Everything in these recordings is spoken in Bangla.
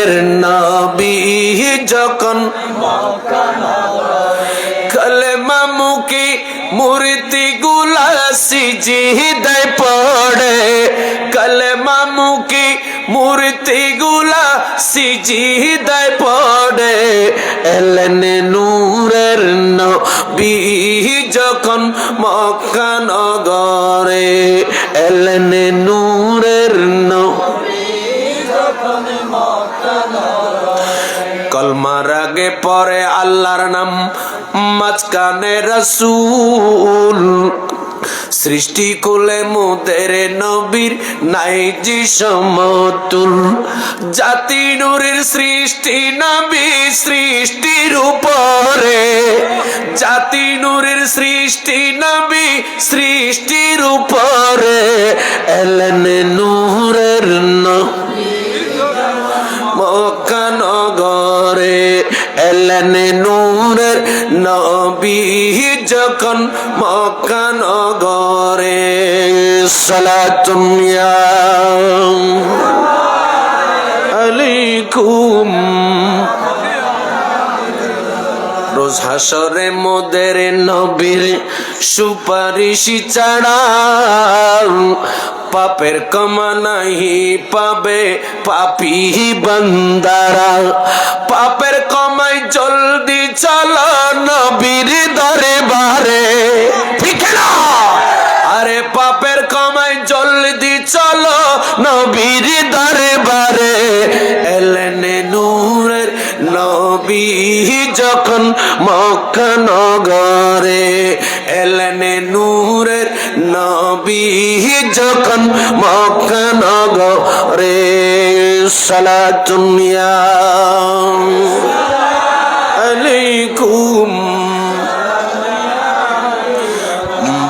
নূরের নবী যখন কালেমা মুখে মূর্তি গুলা সিজদায় পড়ে, কালেমা মুখে মূর্তি গুলা সিজদায় পড়ে। এলেন নূরের নবী যখন মক্কা নগরে, এলেন নূরের নবী যখন মক্কা নগরে। কলমার আগে পরে আল্লাহর নাম, মাঝখানে রাসূল, সৃষ্টি কুলে মোদের নবীর নাই যে সমতুল। জাতি নূরের সৃষ্টি নবী সৃষ্টির উপরে, জাতি নূরের সৃষ্টি নবী সৃষ্টির উপরে। এলেন নূরের নবী মক্কা নগরে, এলেন নূরের নবী যখন মক্কা নগরে। সালাতুন ইয়া আলাইকুম। রোজ হাসরে মোদের নবীর সুপারিশ ছাড়া পাপের ক্ষমা নাহি পাবে পাপী বান্দারা। পাপের ক্ষমায় জলদি চলো নবীর দরবারে, ঠিক না? আরে পাপের ক্ষমায় জলদি চলো নবীর দরবারে। এলেন নূরের নবী যখন মক্কা নগরে, এলেন নূরের নবী যখন মক্কা নগরে। সালাতুন ইয়া আলাইকুম।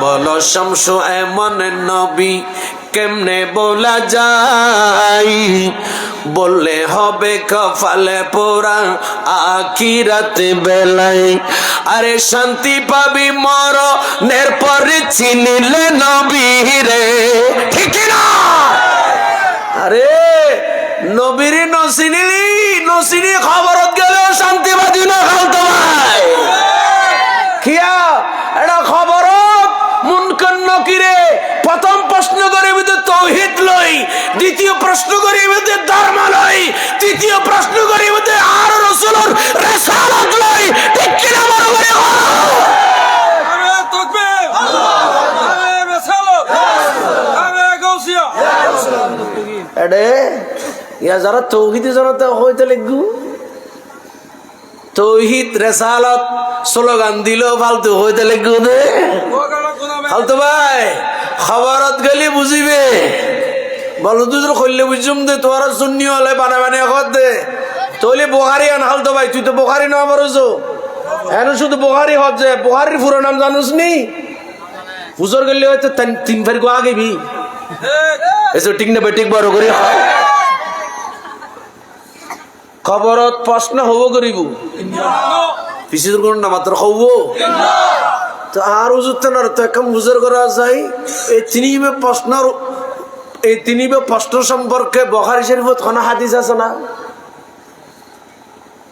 বলো শামসু এমন নবী কেমনে বলা যায়, বললে হবে কপালে পোড়া আখিরাত বেলায়। আরে শান্তি পাবি মরণের পরে চিনিলে নবীরে, ঠিক না? আরে নবীর নসিনিলি নসিনি খবরত গেলেও শান্তি পাবি না খালতো ভাই। কিয়া এটা খবরত মুনকার নকিরে প্রথম প্রশ্ন করে তৌহিদ লই, দ্বিতীয় প্রশ্ন করে ধর্ম লই, তৃতীয় প্রশ্ন করে আর রাসূলের রিসালাত লই, ঠিক কি না? বড় করে আরে তাকবীর, আরে রিসালাত, আরে গাউসিয়া। এডে ইয়া যারা তৌহিদ জানাতে হইতে লাগু, তৌহিদ রিসালাত স্লোগান দিল ফালতু হইতে লাগু দে ফালতু ভাই। খবরত গেলে বুঝিবে, বলো তুই করলে বুঝুম দে, তোর সুন্নি হলে বানা বানিয়ে খত দে। তৈলে বোখারি আন হালতো ভাই, তুই তো বোখারি না পারছো, এখন শুধু বোখারি হত যে বোখারির পুরো নাম জানুস নি? হুজুর গেলে হয়তো তিন ফের গো আগে বি এসে ঠিক না বেটিক বড় করে খবরত প্রশ্ন হব করিব পিছিয়ে কোন না মাত্র হব তো আর হুজুর তো না তো একদম হুজুর করা যায়। এই তিনি প্রশ্ন সম্পর্কে বুখারী শরীফত কোন হাদিস আছে না?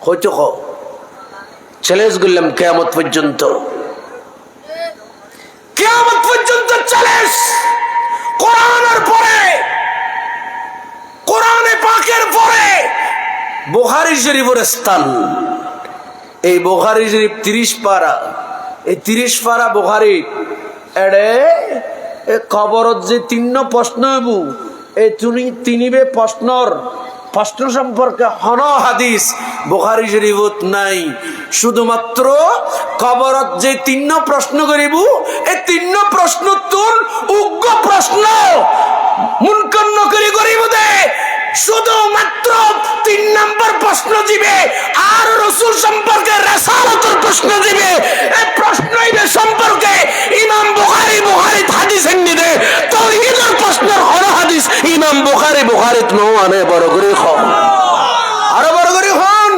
হয়তো চ্যালেঞ্জ করলাম কিয়ামত পর্যন্ত, কিয়ামত পর্যন্ত চ্যালেঞ্জ। কোরআনের পরে, কোরআনে পাকের পরে বুখারী শরীফের স্থান। এই বুখারী শরীফ 30 পারা, এই 30 পারা বুখারী এড়ে খবরত যে 3 প্রশ্ন হইব, এই তিনিবে প্রশ্ন সম্পর্কে হন হাদিস বুখারী শরীফত নাই। শুধুমাত্র খবরত যে 3 প্রশ্ন করিব, এই 3 প্রশ্ন তোর উগ্র প্রশ্ন মুনকার নকির করিব দে। শুধুমাত্র 3 নম্বর প্রশ্ন দিবে আর রাসূল সম্পর্কে রিসালাতের প্রশ্ন দিবে। এই প্রশ্নই সম্পর্কে ইমাম বুখারী হাদিস এনে তাওহীদের প্রশ্নের হর হাদিস ইমাম বুখারীত নো আনে বড় করে খ আর বড় করে হন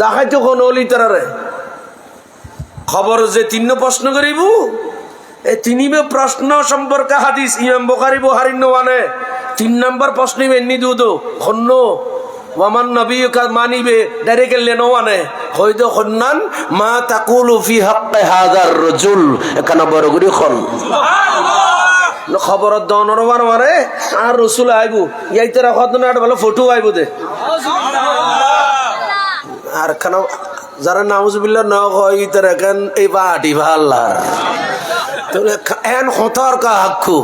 দেখাইতো কোন ওলি তারারে খবর যে 3 প্রশ্ন করিব, এই 3 প্রশ্ন সম্পর্কে হাদিস ইমাম বুখারী নো আনে। 3 নম্বর প্রশ্ন এমনি দুদো খন্ন ওয়ামান নবিয়ুকা মানিবে ডাইরেক্ট লেনো মানে হয়তো খন্নান মা তাকুলু ফি হাক্কি হাযার রাজুল এখানে বড় করে খন সুবহানাল্লাহ খবর দনর মারে আর রাসূল আইবো ইয়াইতরা খদনা ভালো ফটো আইবো দে সুবহানাল্লাহ আর খানা যারা নাউজুবিল্লাহ না হয় ইতরা কান এই বাটি ভাল্লার তোরে এন হতার কা হাক্কু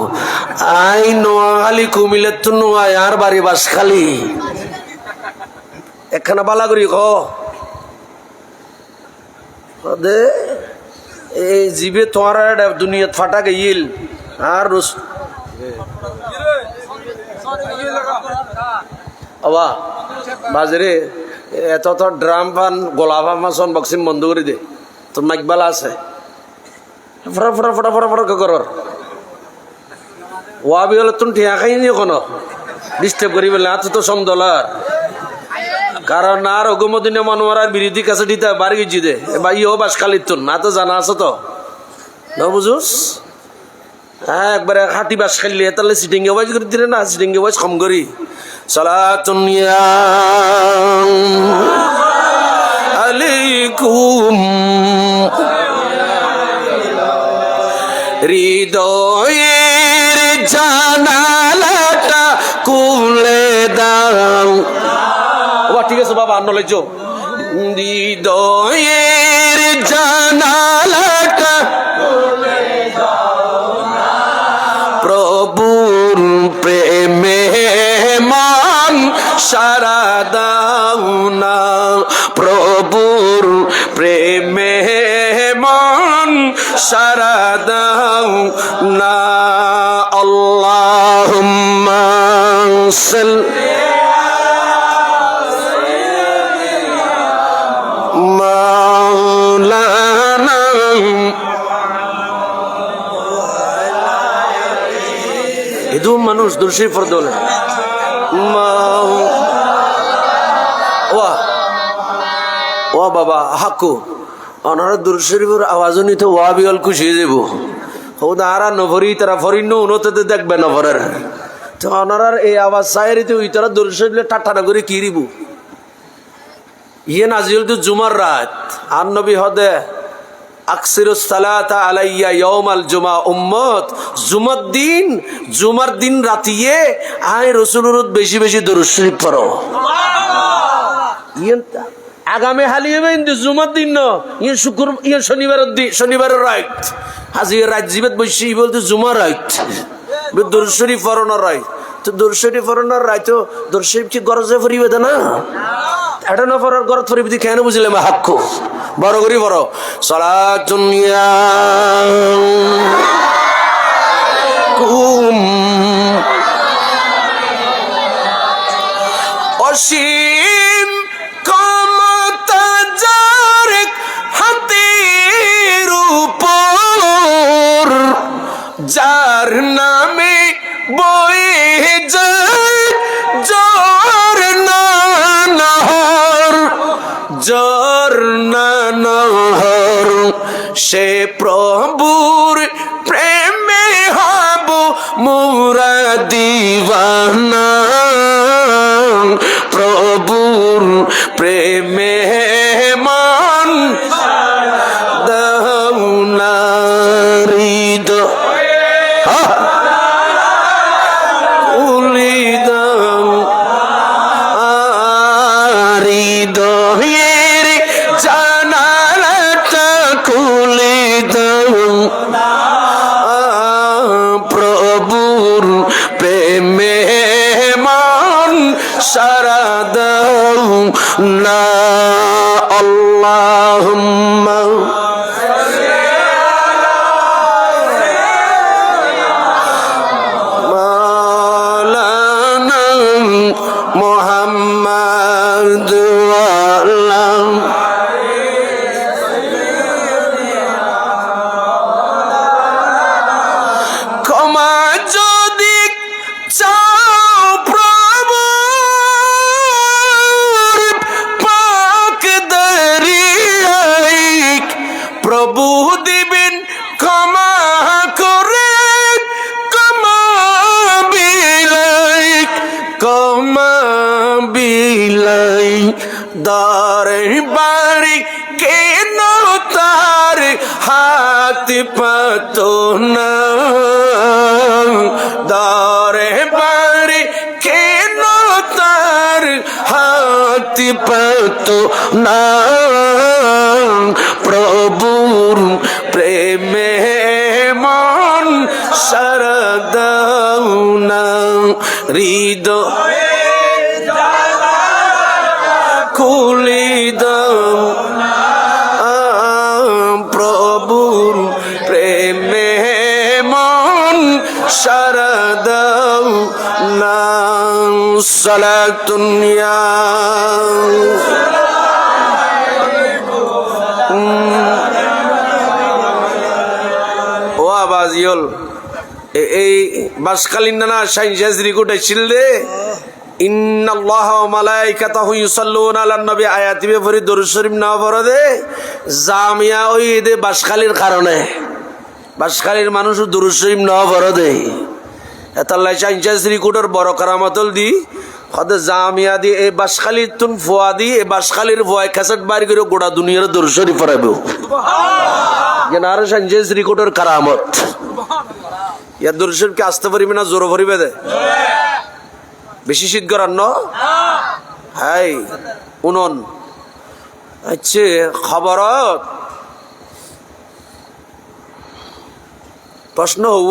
আই নোয়াখালী কুমিল্লা তো নোয়া আর বাড়ি বাস খালি একখানা বালা করি দে এই জীবে তোমার দুনিয়াত ফাটা গেইল আর আবা বাজারে এত তো ড্রাম পান গোলা ফান বক্সিং বন্ধ করে দে তোর মাইকবালা আছে ফটা ফটা ফটা ফটা ফটা কর ওয়াবি হলে তুমি ঠিয়া খাইনি কোনো ডিস্টার্ব করি বলে এত তো সমদলার কারণ আর অগমদিনে মনোয়ার আর বিরোধী কাছে দিতে বাড়ি গেছি দে বা ইও বাস খালির তোর না তো জানা আছে তো না বুঝুস হ্যাঁ একবারে হাতি বাস খাইলে তাহলে সিটিং এ ওয়াইজ করে দিলে না সিটিং এ ওয়াইজ কম করি সালাতুন আলাইকুম হৃদয়ের জানালাটা খুলে দাও ঠিক আছে বাবা আন্ন লজ্জ হৃদয়ের জানালাটা প্রভুর প্রেমে মন সারা দাও না প্রভুর প্রেমে মন সারা দাও না আল্লাহুম্মা সাল্লি মাওলানা এদু মানুষ দুরশি ফরদল ও বাবা হাকু অনারা দুরশরীফের আওয়াজ নিতে ওয়া বিল খুশি যাব হৌদা আরা নভরি তারা ফরিন উনতে দেখবে নভরের তো অনারার এই আওয়াজ সাইরিতে ওই তারা দুরশরীফে টাটা করে কি রিবু ইয়ে নাজিল তো জুমার রাত আর নবী হদে আকসিরুস সালাতা আলাইয়া ইয়াউমাল জুমা উম্মত জুমার দিন রাতিয়ে আয় রাসূলুর বেশি বেশি দরুদ শরীফ পড়ো সুবহানাল্লাহ ইয়ে আগামী হালিয়ে কিন্তু জুমার দিন ন ইয়ে শুক্র ইয়ে শনিবারের রাত হাজি রাত জীবত বসি বলতে জুমার রাত দরুদ শরীফ পড়ানোর রাত তো দরুদ শরীফ পড়ানোর রাত তো দরুদ শরীফ কি গরজে ফরিবে না এটা না পড়ার গরজ ফরিবে দি কেন বুঝলে মা হাক্কু বড় করি বড় সালাতুন আলাইকুম অসীম ক্ষমতা যার হাতের উপর যার নামে বয়ে যায় নহর সে প্রভুর প্রেমে হব মোরা দিওয়ানা প্রভুর প্রেমে মন দাওনা হৃদয় হৃদয়ের জানালাটা খুলে দাও প্রভুর প্রেমে মন সারা দাও না আল্লাহুম্মা মাওলানা মুহাম্মদ ক্ষমা যদি চাও প্রভু পাক দরিয়ায় প্রভু দিবেন ক্ষমা করে ক্ষমা দারে বাড়ি কেন তার হাত পাতো না, দারে বাড়ি কেন তার হাত পাতো না, প্রভুর প্রেমে মন সারদাও না, হৃদয় খুলি দাও প্রভুর প্রেমে মন সারদাও না, সালাতুন ইয়া ও আবাজিয়ল এই বাসকালীন না সাইন্স রিকোর্ড ছিল রে, ইন্নাল্লাহা ওয়া মালাইকাতাহু ইউসাল্লুনা আলান নবী আয়াতি বে পড়ি দরুদ শরীফ না পড়ে জামিয়া ওই দে বাসখালীর কারণে বাসখালীর মানুষ দরুদ শরীফ না পড়ে এতাল্লাই সাইন্স রিকোর্ডের বড় কারামাতল দি হদে জামিয়া দি এই বাসখালীর তুন ফুয়া দি এই বাসখালীর ফুয়ায় ক্যাসেট বাইর করে গোটা দুনিয়ার দরুদ শরীফ পড়াবে যে না আর সাইন্স রিকোর্ডের কারামত ইয়া দরুদ শরীফ কে আসতে পারিবে না জোর ভরিবে দে বেশি শীত করার ন হাই উনন আচ্ছা খবর প্রশ্ন হব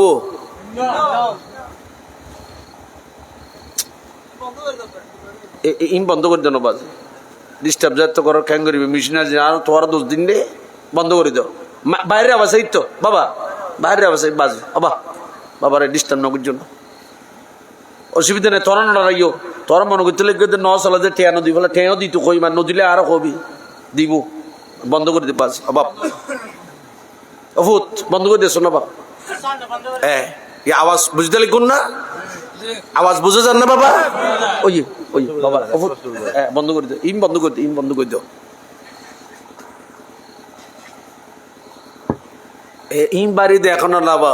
ইন বন্ধ করে দেন বাজ ডিস্টার্ব যাতে করার ক্যাং করিবে মিশনার আর তোমার 10 দিন রে বন্ধ করে দাও বাইরে আবাস এই তো বাবা বাইরে আবাস বাজে বাবা বাবারে ডিস্টার্ব না জন্য অসুবিধা নেই তোরা নড়াইও তোরা মনে করতে লাগবে ন চলা যে ঠেয়া নদী বলে ঠেয়াও দিত কই মানে নদীলে আরো কবি দিব বন্ধ করে দিতে পারছি অবাব অভূত বন্ধ করে দিয়েছো না বাবা হ্যাঁ আওয়াজ বুঝতে লিখুন না আওয়াজ বুঝে যান না বাবা ওই ওই বাবা অভূত হ্যাঁ বন্ধ করে দিও ইম বন্ধ করে দিও ইম বন্ধ করে দিও ইম বাড়ি দে এখন না বা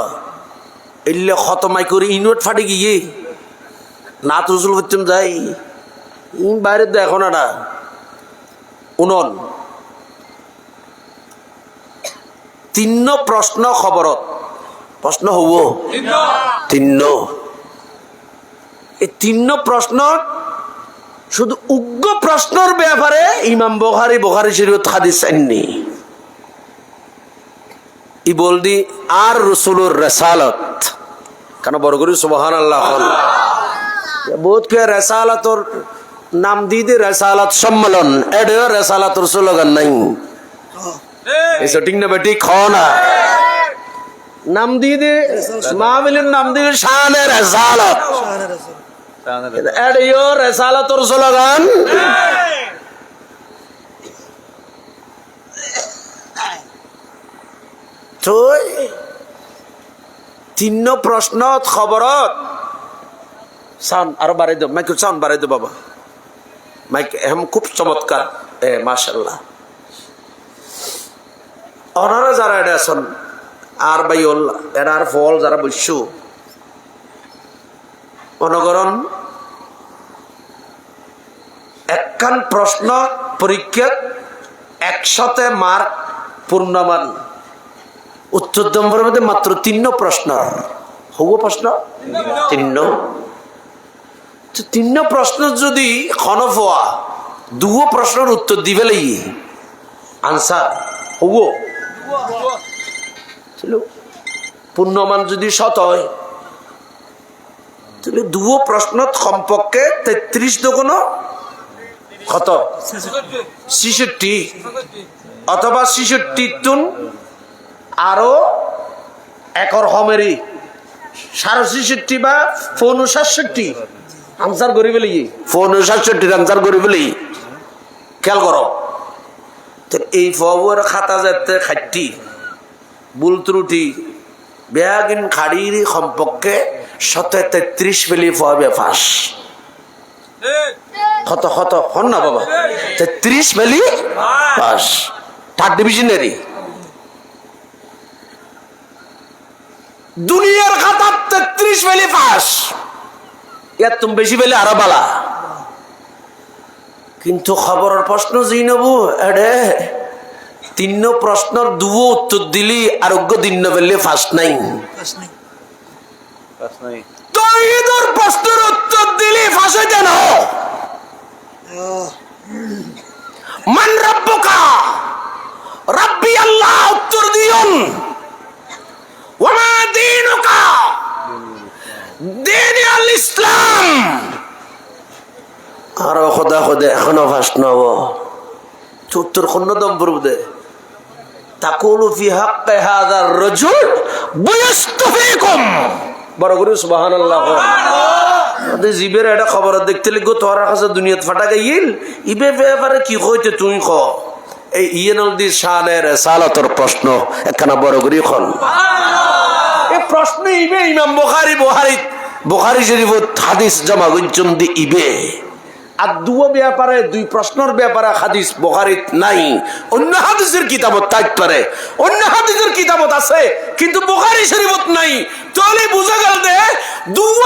এলে খতমাই করে ইনওয়ার্ট ফাটে গিয়ে না তো রসুল হচ্ছেন যাই ইম বাইরে দেখো না উনন তিন্ন প্রশ্ন খবরত প্রশ্ন হব তিন্ন এই তিন্ন প্রশ্ন শুধু উগ্র প্রশ্নর ব্যাপারে ইমাম বুখারী শরীয়ত হাদিস আননি ই বলদি আর রসুলুর রিসালাত কেন বড় করি সুবহানাল্লাহ বহুত কে রেসালাতর নাম দিয়ে দে রেসালাত সম্মেলন এডে রেসালাতর স্লোগান নাই এই সেটিং না বেটি খানা নাম দিয়ে দে মাহফিলের নাম দিয়ে শানে রেসালাত এডে রেসালাতর স্লোগান তো তিন্ন প্রশ্ন খবরত সাউন্ড আরো বাড়াই দো মাইক সাউন্ড বাড়াই দো বাবা মাইক এখন খুব চমৎকার মাশাআল্লাহ ওনারা যারা এটা আছেন আর ভাই এরা আর ফল যারা বৈশ্য অনগরণ একখান প্রশ্ন পরীক্ষা 100তে মার্ক পূর্ণমান উত্তর নম্বরের মধ্যে মাত্র 3 প্রশ্ন হবো প্রশ্ন 3 প্রশ্ন যদি খনফ হওয়া 2 প্রশ্নের উত্তর দিবে লাগি আনসার হবো পূর্ণমান যদি 100 হয় তাহলে 2 প্রশ্ন কমপক্ষে 33 দোকান কত 66 অথবা 66 তুন আরো একর হমেরি 66 বা 67 আনসার করি বলি 67 আনসার করি বলি খেয়াল করো তো এই ফবর খাতা যাতে খাটি ভুল ত্রুটি বেয়াগিন খাড়ির সম্পর্কে 33 পেলি ফবে ফাঁস কত কত হন না বাবা 33 পেলি পাস 3rd ডিভিশনারি দুনিয়ার খাতা 33 পেলি পাস এর তুমি বেশি পেলে আরো বালা কিন্তু খবরের প্রশ্ন জিনবু এডে তিন প্রশ্নের দুও উত্তর দিলি আরোগ্য দিন পেলে ফার্স্ট নাই তৌহিদের প্রশ্নের উত্তর দিলি ফাঁসে দেন মান রব্বুকা রব্বি আল্লাহ উত্তর দিয়ন ওয়া দীনুকা দীন আল ইসলাম আর খোদা খোদা এখনো ফার্স্ট নব চতুর খন্ন দম পড়বে তাকুলু ফি হাক্কি হাযার রাজুল বুয়াস্তাফিকুম বড় করে সুবহানাল্লাহ সুবহানাল্লাহ জিবের এটা খবর দেখতে লিগো তোর কাছে দুনিয়াত ফাটা গইল ইবে ব্যাপারে কি কইতে তুই ক এই ইয়েনলদি শানের সালাতের প্রশ্ন একখানা বড় করে খন সুবহানাল্লাহ এই প্রশ্ন ইবে ইমাম বুখারী শরীফত হাদিস জমা গঞ্জন দি ইবে আর দুও ব্যাপারে দুই প্রশ্নের ব্যাপারে হাদিস বুখারীত নাই অন্য হাদিসের কিতাবত থাকতে পারে অন্য হাদিসের কিতাবত আছে কিন্তু বুখারী শরীফত নাই তাহলে বুঝা গেল যে দুও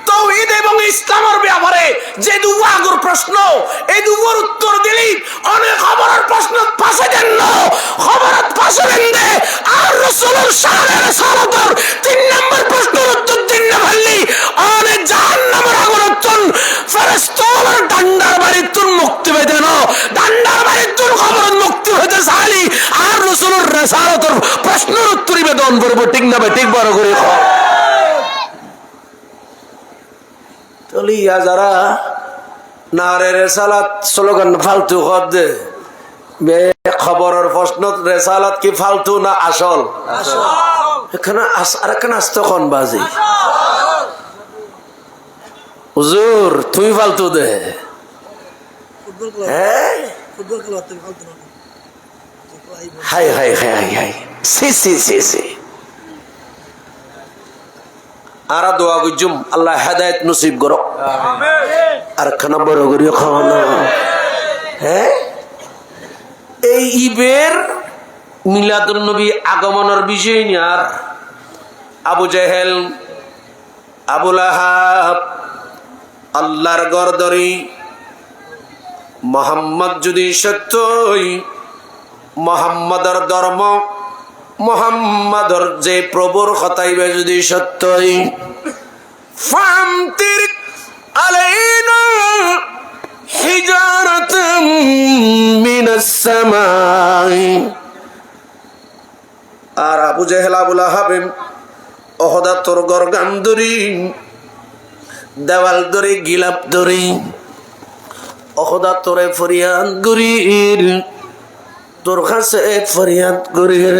তৌহিদ এবং ইসলামের ব্যাপারে যে দুও আগর প্রশ্ন এই দুওর উত্তর দিলি অনেক খবরের প্রশ্ন পাশে দেন না খবরত পাশে দেন দে আর রাসূলের শানের সালাতের 3 নম্বর প্রশ্নের উত্তর দিন না পারলি অনেক জাহান্নামের আগর উত্তর ফেরেশতার ডান্ডার বাড়ির তুন মুক্তি পেতে না ডান্ডার বাড়ির তুন খবর মুক্তি হতে চাইলি আর রাসূলের রিসালাতের প্রশ্নের উত্তর বেদন করব ঠিক না ঠিক বড় করে তলিয়া যারা নারে রেসালাত স্লোগান ফালতু শব্দ খবরের প্রশ্ন রেসালাত কি ফালতু না আসল এখানে আর এখানে আসতো কোন বাজি হুজুর তুই ফালতু দে হাই হাই হাই হাই সি সি সি সি আর দোয়া গুজুম আল্লাহ হেদায়েত নসিব করো আর খানা বড় করিও খাওয়ানো হ্যাঁ এই ঈদের মিলাদুন নবী আগমনের বিষয় নিয়ে আর আবু জেহেল আবু লাহাব আল্লাহর গরদরি মোহাম্মদ যদি সত্যই মোহাম্মদের ধর্ম মোহাম্মদর যে প্রভুর কথাইবে যদি সত্যই ফামতির আলাইনা হিজারাতাম মিনাস সামাই আর আবু জেহেল আবু লাহাব ওহদা তোর গরগান দরি দেওয়াল দরি গিলাপ দরি ওহদা তোরে ফরিয়াদ গরির তোর কাছে ফরিয়াদ গরির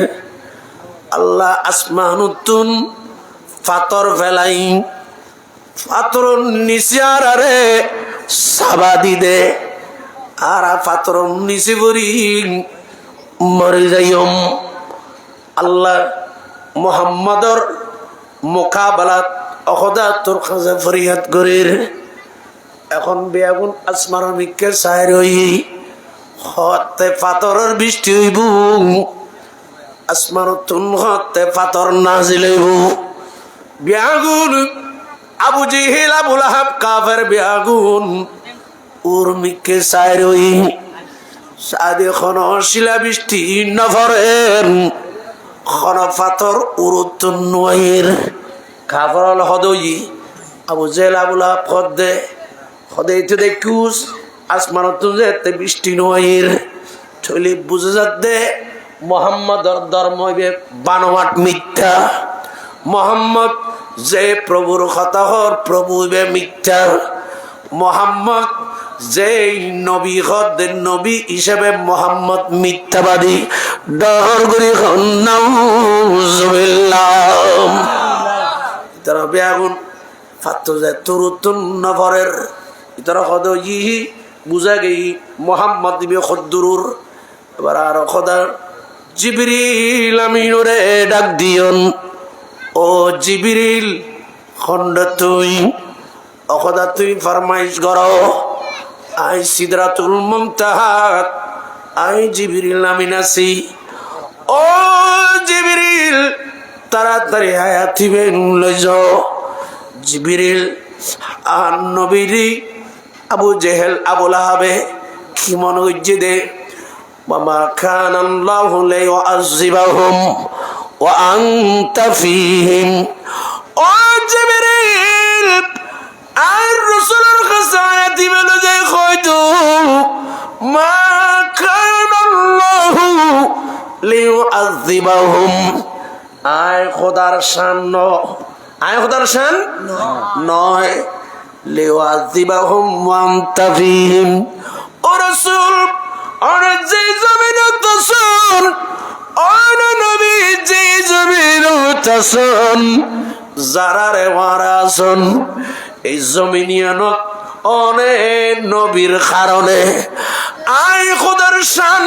আল্লাহ আসমানুতুন ফাতর ফেলাই ফাতর নিচার আরে সাবাদি দে আর ফাতর নিচে বরি মরে যাইম আল্লাহ মুহাম্মাদর মোকাবেলাত অখদা তোর কাছে ফরিয়াদ গরির এখন বেয়াগুন আসমানের মিকে সাইর হই হতে পাথরের বৃষ্টি হইব আসমান তুন হতে পাথর নাজিল হইব বেয়াগুন আবু জেহেল আবু লাহাব কাফের বেয়াগুন ওর মিকে সাইর হই সাদে খন শিলা বৃষ্টি নফরেন খন পাথর উরুতুন নয়ের কাফরল হদই আবু জেহেল আবু লাহাব খদে খদেই তো দেখুস আসমান যেতে বৃষ্টি নয়ের ঠলি বুঝে যাতে মোহাম্মদর ধর্ম বানোয়াট মিথ্যা মোহাম্মদ যে প্রভুর কথা হর প্রভু মিথ্যা মোহাম্মদ যে নবী হদের নবী হিসেবে মোহাম্মদ মিথ্যাবাদী ডর করি তারা বেগুন ফাত্ত যায় তরুতুন নফরের ইতারা হদ ইহি বুঝা গেই মোহাম্মদ দিবে খদ্দুরুর এবার আর খোদা জিবরিল আমিনুরে ডাক দিয়ন ও জিবরিল খন্ড তুই অখদা তুই ফরমাইশ করো আই সিদরাতুল মুনতাহাত আই জিবরিল আমিন আছি ও জিবরিল তাড়াতাড়ি হায়াতিবেন লই যাও জিবরিল আর নবীরি আবু জেহেল আবু লাহাবে কি মনে হচ্ছে দে মামা খান আল্লাহু লিউআযিবাহুম ওয়া আনতা ফীহিম। ও জিবরিল আর রাসূলের কাছে আয়াতি বলে যে কইতো মা খান আল্লাহু লিউআযিবাহুম, আয় খোদার শান আয় খোদার শান নয়, লিউআযিবাহুম ওয়া আনতা ফীহিম। ও রাসূল আর যে জমিনত আছেন, ও নবী যে জমিনত আছেন, যারা রে ওয়ারাসন এই জমিনিয়ানত অনেক নবীর কারণে আয় খোদার শান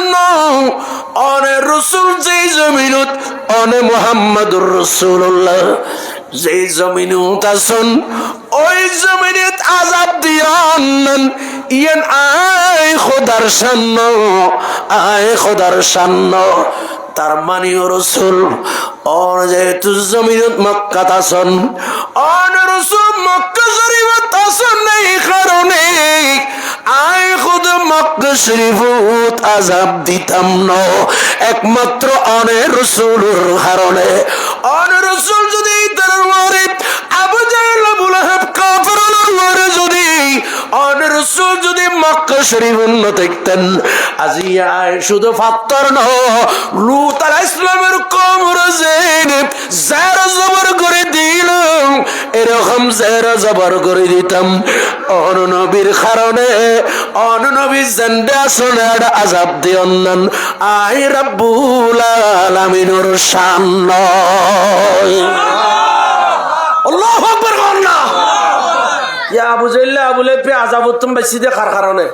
অনে রসুল যে জমিনত অনে মুহাম্মাদুর রাসূলুল্লাহ যে জমিনত আছেন ওই জমিনত আযাব দিয়ান ইয়ান আয় খোদার শান আয় খোদার শান। তার মানে রসুল অন যেহেতু জমিনত মক্কা আছেন অন রসুল মক্কা শরীফত আছেন এই কারণে আয় খুদ মক্কা শরীফত আযাব দিতাম না, একমাত্র অনে রসুলের কারণে। অন রসুল যদি তার মারে আবু জাহেল আবু লাহাব কাফিরুল মারে যদি অন রসুল যদি মক্কা শরীফ না দেখতেন আজি আয় শুধু ফাত্তর না লূত আলাইহিস সালামের কওমের যারা জবর করে দিল এরকম যারা জবর করে দিতাম অন নবীর কারণে অন নবী জিন্দা সোনার আযাব দিয়ন আয় রব্বুল আলামিনের শান। আল্লাহু আকবার আল্লাহ। ইয়া আবু জাহেল আবু লাহাব আযাব তুমি বেশি দে কার কারণে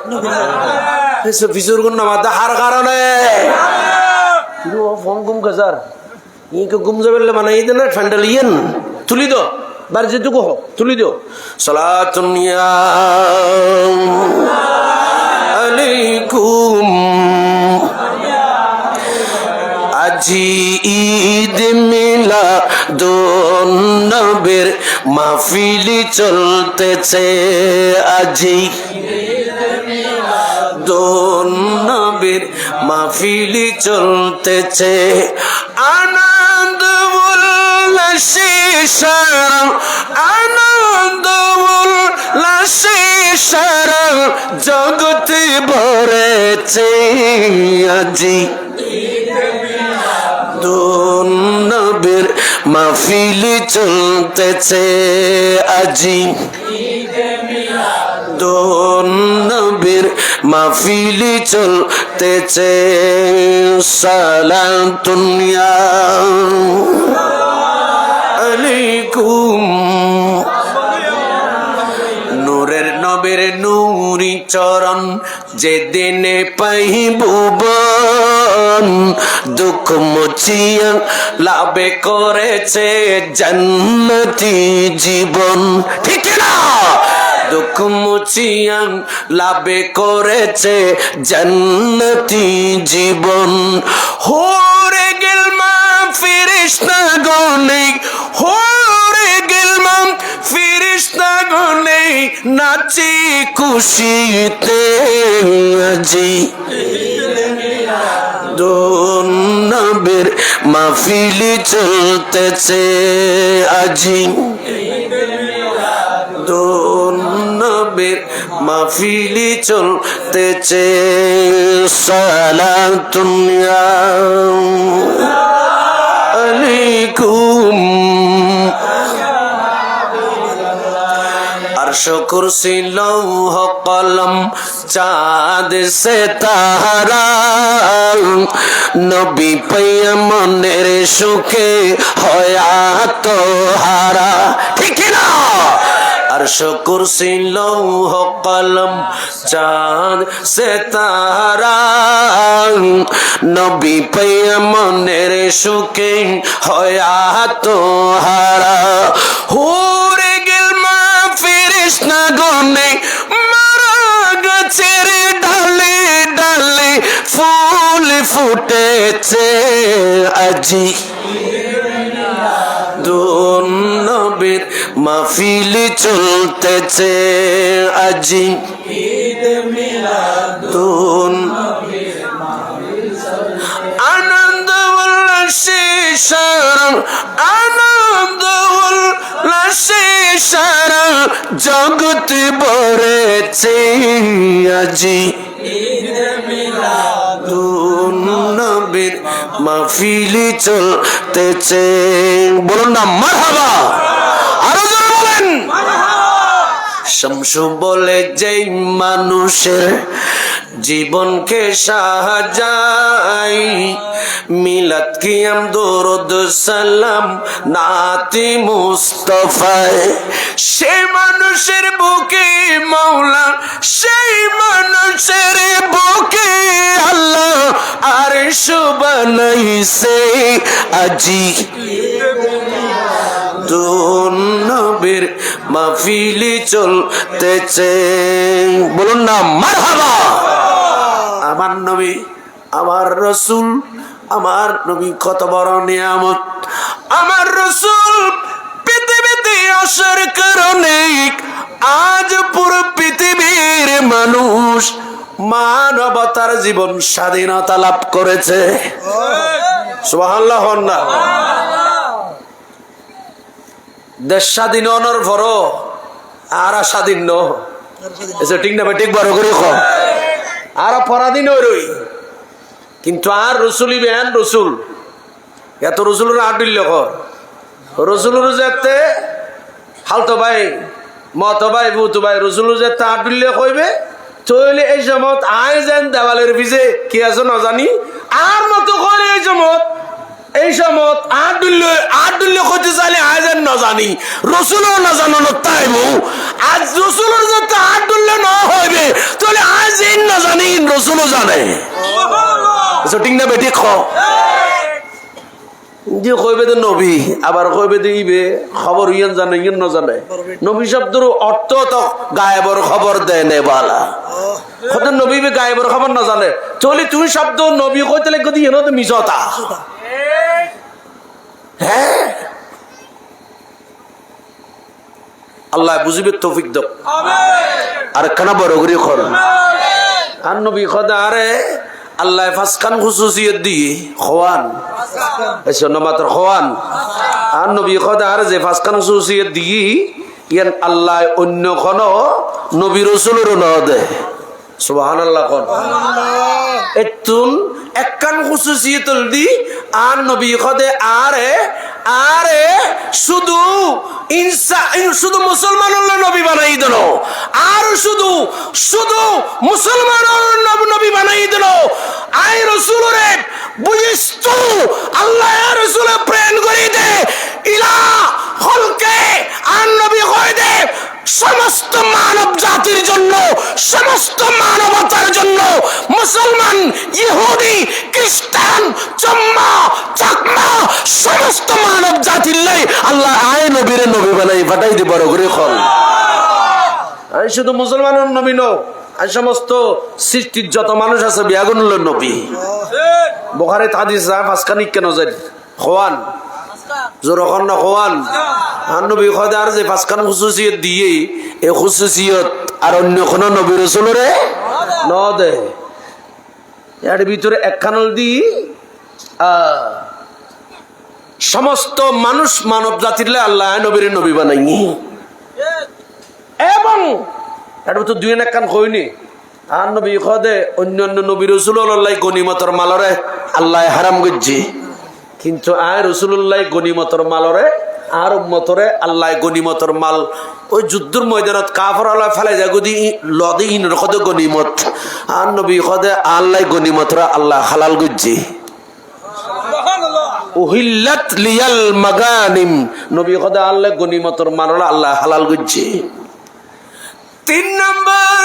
এসে ফিজুর গুণ নামাজ হার কারণে কিলো ফোন গুম কাজার ইকে গুম যাবেলে বানাই দেন ঠান্ডা লিয়েন তুলি দো বার যেটুকু হোক তুলি দো সালাতুন ইয়া আলাইকুম। আজি ঈদ মিলাদুন নবীর মাহফিল চলতেছে, আজি নবীর মাহফিল চলতেছে, আনন্দ উল্লাসে সারা আনন্দ উল্লাসে সারা জগতে ভরেছে, আজি নবীর মাহফিল চলতেছে, আজি নবীর মাহফিল চলতেছে। সালাতুন ইয়া আলাইকুম। নূরের নবীর নূরি চরণ যেদিনে পাইব দুঃখ মুছিয়া লাভে করেছে জান্নাতি জীবন, ঠিক না? দুঃখ মুছিয়া লাভে করেছে জান্নাতি জীবন। হোরে গেলমা ফেরেশতা গনে হোরে গেলমা ফেরেশতা গনে নাচে খুশিতে, আজি নবীর মাহফিল চলতেছে, আজি নবীর মাহফিল চলতেছে। সালাতুন ইয়া আলাইকুম। अर्श कुर्सी लौह कलम चाँद सितारा नबी पैगम्बरेर सुखे हयात हारा, ठीक ना? अर्श कुर्सी लौह कलम चाँद सितारा नबी पैगम्बरेर सुखे हयात हारा। हुरे गिलमा ফেরেশতা গনে মারা গাছের ডালে ডালে ফুল ফুটেছে, আজি নবীর মাহফিল চলতেছে, আজি ঈদ মিলাদুন আনন্দ উল্লাসে সারা আনন্দ উল্লাসে সারা জগৎ ভরেছে আজি ঈদ মিলাদুন নবীর মাহফিল চলতেছে বলুন না মারহাবা আরো জোরে বলেন শামসু বলে যেই মানুষের জীবনকে সাজাই মিলাদ কিয়াম দরুদ সালাম নাতি মুস্তাফায় সেই মানুষের বুকে মাওলা সেই মানুষের বুকে আল্লাহ আরশ বানাইছে আজি নবীর মাহফিল চলতেছে বলুন না মারহাবা আমার নবী আমার রাসূল আমার নবী কত বড় নিয়ামত আমার রাসূল পৃথিবীতে আসার কারণে আজ পুরো পৃথিবীর মানুষ মানবতার জীবন স্বাধীনতা লাভ করেছে সুবহানাল্লাহ না দেশ স্বাধীন হওয়ার পরও আর স্বাধীন ন ঠিক না ঠিক বড় করে আর পরাধীন রই কিন্তু আর রসুলি বেহান রসুল এত রসুলের আডিল্য রসুলের যেতে হালতো ভাই মত ভাই বুতু ভাই রসুলের যেতে আডিল্য কইবে চলে এই সময় আয় যেন দেওয়ালের পিছে কি আছে না জানি আর মতো করে এই সময় আট দুল্য করতে চাইলে আয় যেন না জানি রসুলও না জানো না তাই আজ রসুলের যাতে আট দুল্য না হইবে তাহলে আয় যেন না জানি রসুলও জানে ঠিক না বেটি যে কইবে তো নবী আবার কইবে তো ইবে খবর ইয়ান জানে ইয়ান না জানে নবী শব্দের অর্থ তো গায়েবর খবর দেয় নে বালা কত নবী গায়েবর খবর না জানে চলি তুমি শব্দ নবী কইতে লাগে কদি এনো তো মিছতা হ্যাঁ আল্লাহ বুঝিবে তৌফিক দাও আর কানা বড় করে কর আর নবী খোদা আরে আল্লাহ ফাসকান খুসুসিয়ত দিয়ে খোয়ান এসো না মাত্র খোয়ান আর নবী খোদা আরে যে ফাসকান খুসুসিয়ত দিয়ে ইয়ান আল্লাহ অন্য কোন নবী রাসূলেরও না দেয় সুবহানাল্লাহ কোন এতুন একখান খুসুসিয়তল দি আর নবী খোদে আরে শুধু শুধু মুসলমানের নবী বানাই দিল আর শুধু মুসলমানের নবী বানাই দিল আই রসুলরে বুঝিস তো আল্লাহ রসুল প্রেম করি দে ইলা হলকে আর নবী কই দে সমস্ত মানব জাতির জন্য সমস্ত মানবতার জন্য মুসলমান ইহুদি খ্রিস্টান চম্মা চাকমা সমস্ত মানব জাতির লাই আল্লাহ আয় নবীরে নবী বানাই পাঠাই দি বড় করে খল আই শুধু মুসলমানের নবী ন আর সমস্ত সৃষ্টির যত মানুষ আছে বিয়াগুন নবী বুখারী হাদিস পাঁচখানি কেন যায় খোয়ান জোরখন না খোয়ান আর নবী খোদার যে পাঁচখান খুসুসিয়ত দিয়ে এই খুসুসিয়ত আর অন্য কোন নবী রাসূলরে ন দে এর ভিতরে একখানল দি সমস্ত মানুষ মানব জাতির আল্লাহ নবীর নবী বানাইনি এবং এটা তো দুই একখান কইনি আর নবী খোদে অন্যান্য নবী রাসূলুল্লাহ গনিমতের মালরে আল্লাহ হারাম করছে কিন্তু আয় রাসূলুল্লাহ গনিমতের মালরে আর উম্মতরে আল্লাহ গনিমতের মাল ওই যুদ্ধের ময়দানত কাফর আল্লাহ ফেলে যায় গদি লদি ইন খোদে গনিমত আর নবী খোদে আল্লাহ গনিমতরা আল্লাহ হালাল করছে উহিল্লাত লিয়াল মাগানিম নবী খোদা আল্লাহ গনিমতের মালরা আল্লাহ হালাল করছে 3 নম্বর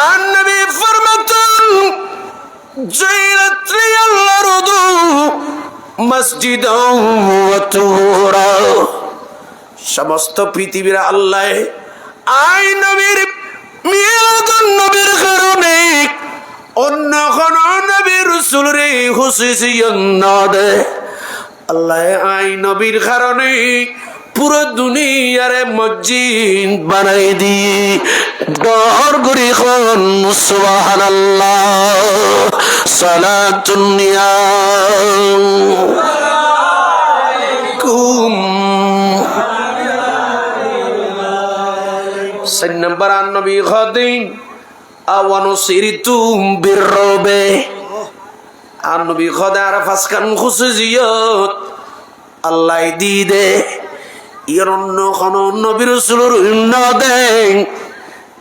আর নবী ফরমাতেন জাইলাত লিয়াল আরদু মসজিদাও ওয়া তুরা সমস্ত পৃথিবীর আল্লাহ আই নবীর মিলাদুন নবীর কারণে অন্য কোন নবী রাসূলের খুশিয়ত না দেয় আল্লাহ আই নবীর কারণে পুরো দুনিয়ারে মসজিদ বানাই দি দর গরি খন সুবহানাল্লাহ সালাতুন আলাইকুম 4 নম্বর নবী খাদিম আওয়ানু সিরিতুম বিররবে আর নবী খোদা আর ফাসকান খুশুজিয়ত আল্লাহ দি দে ইয়ার অন্য কোন নবী রাসূলের না দেন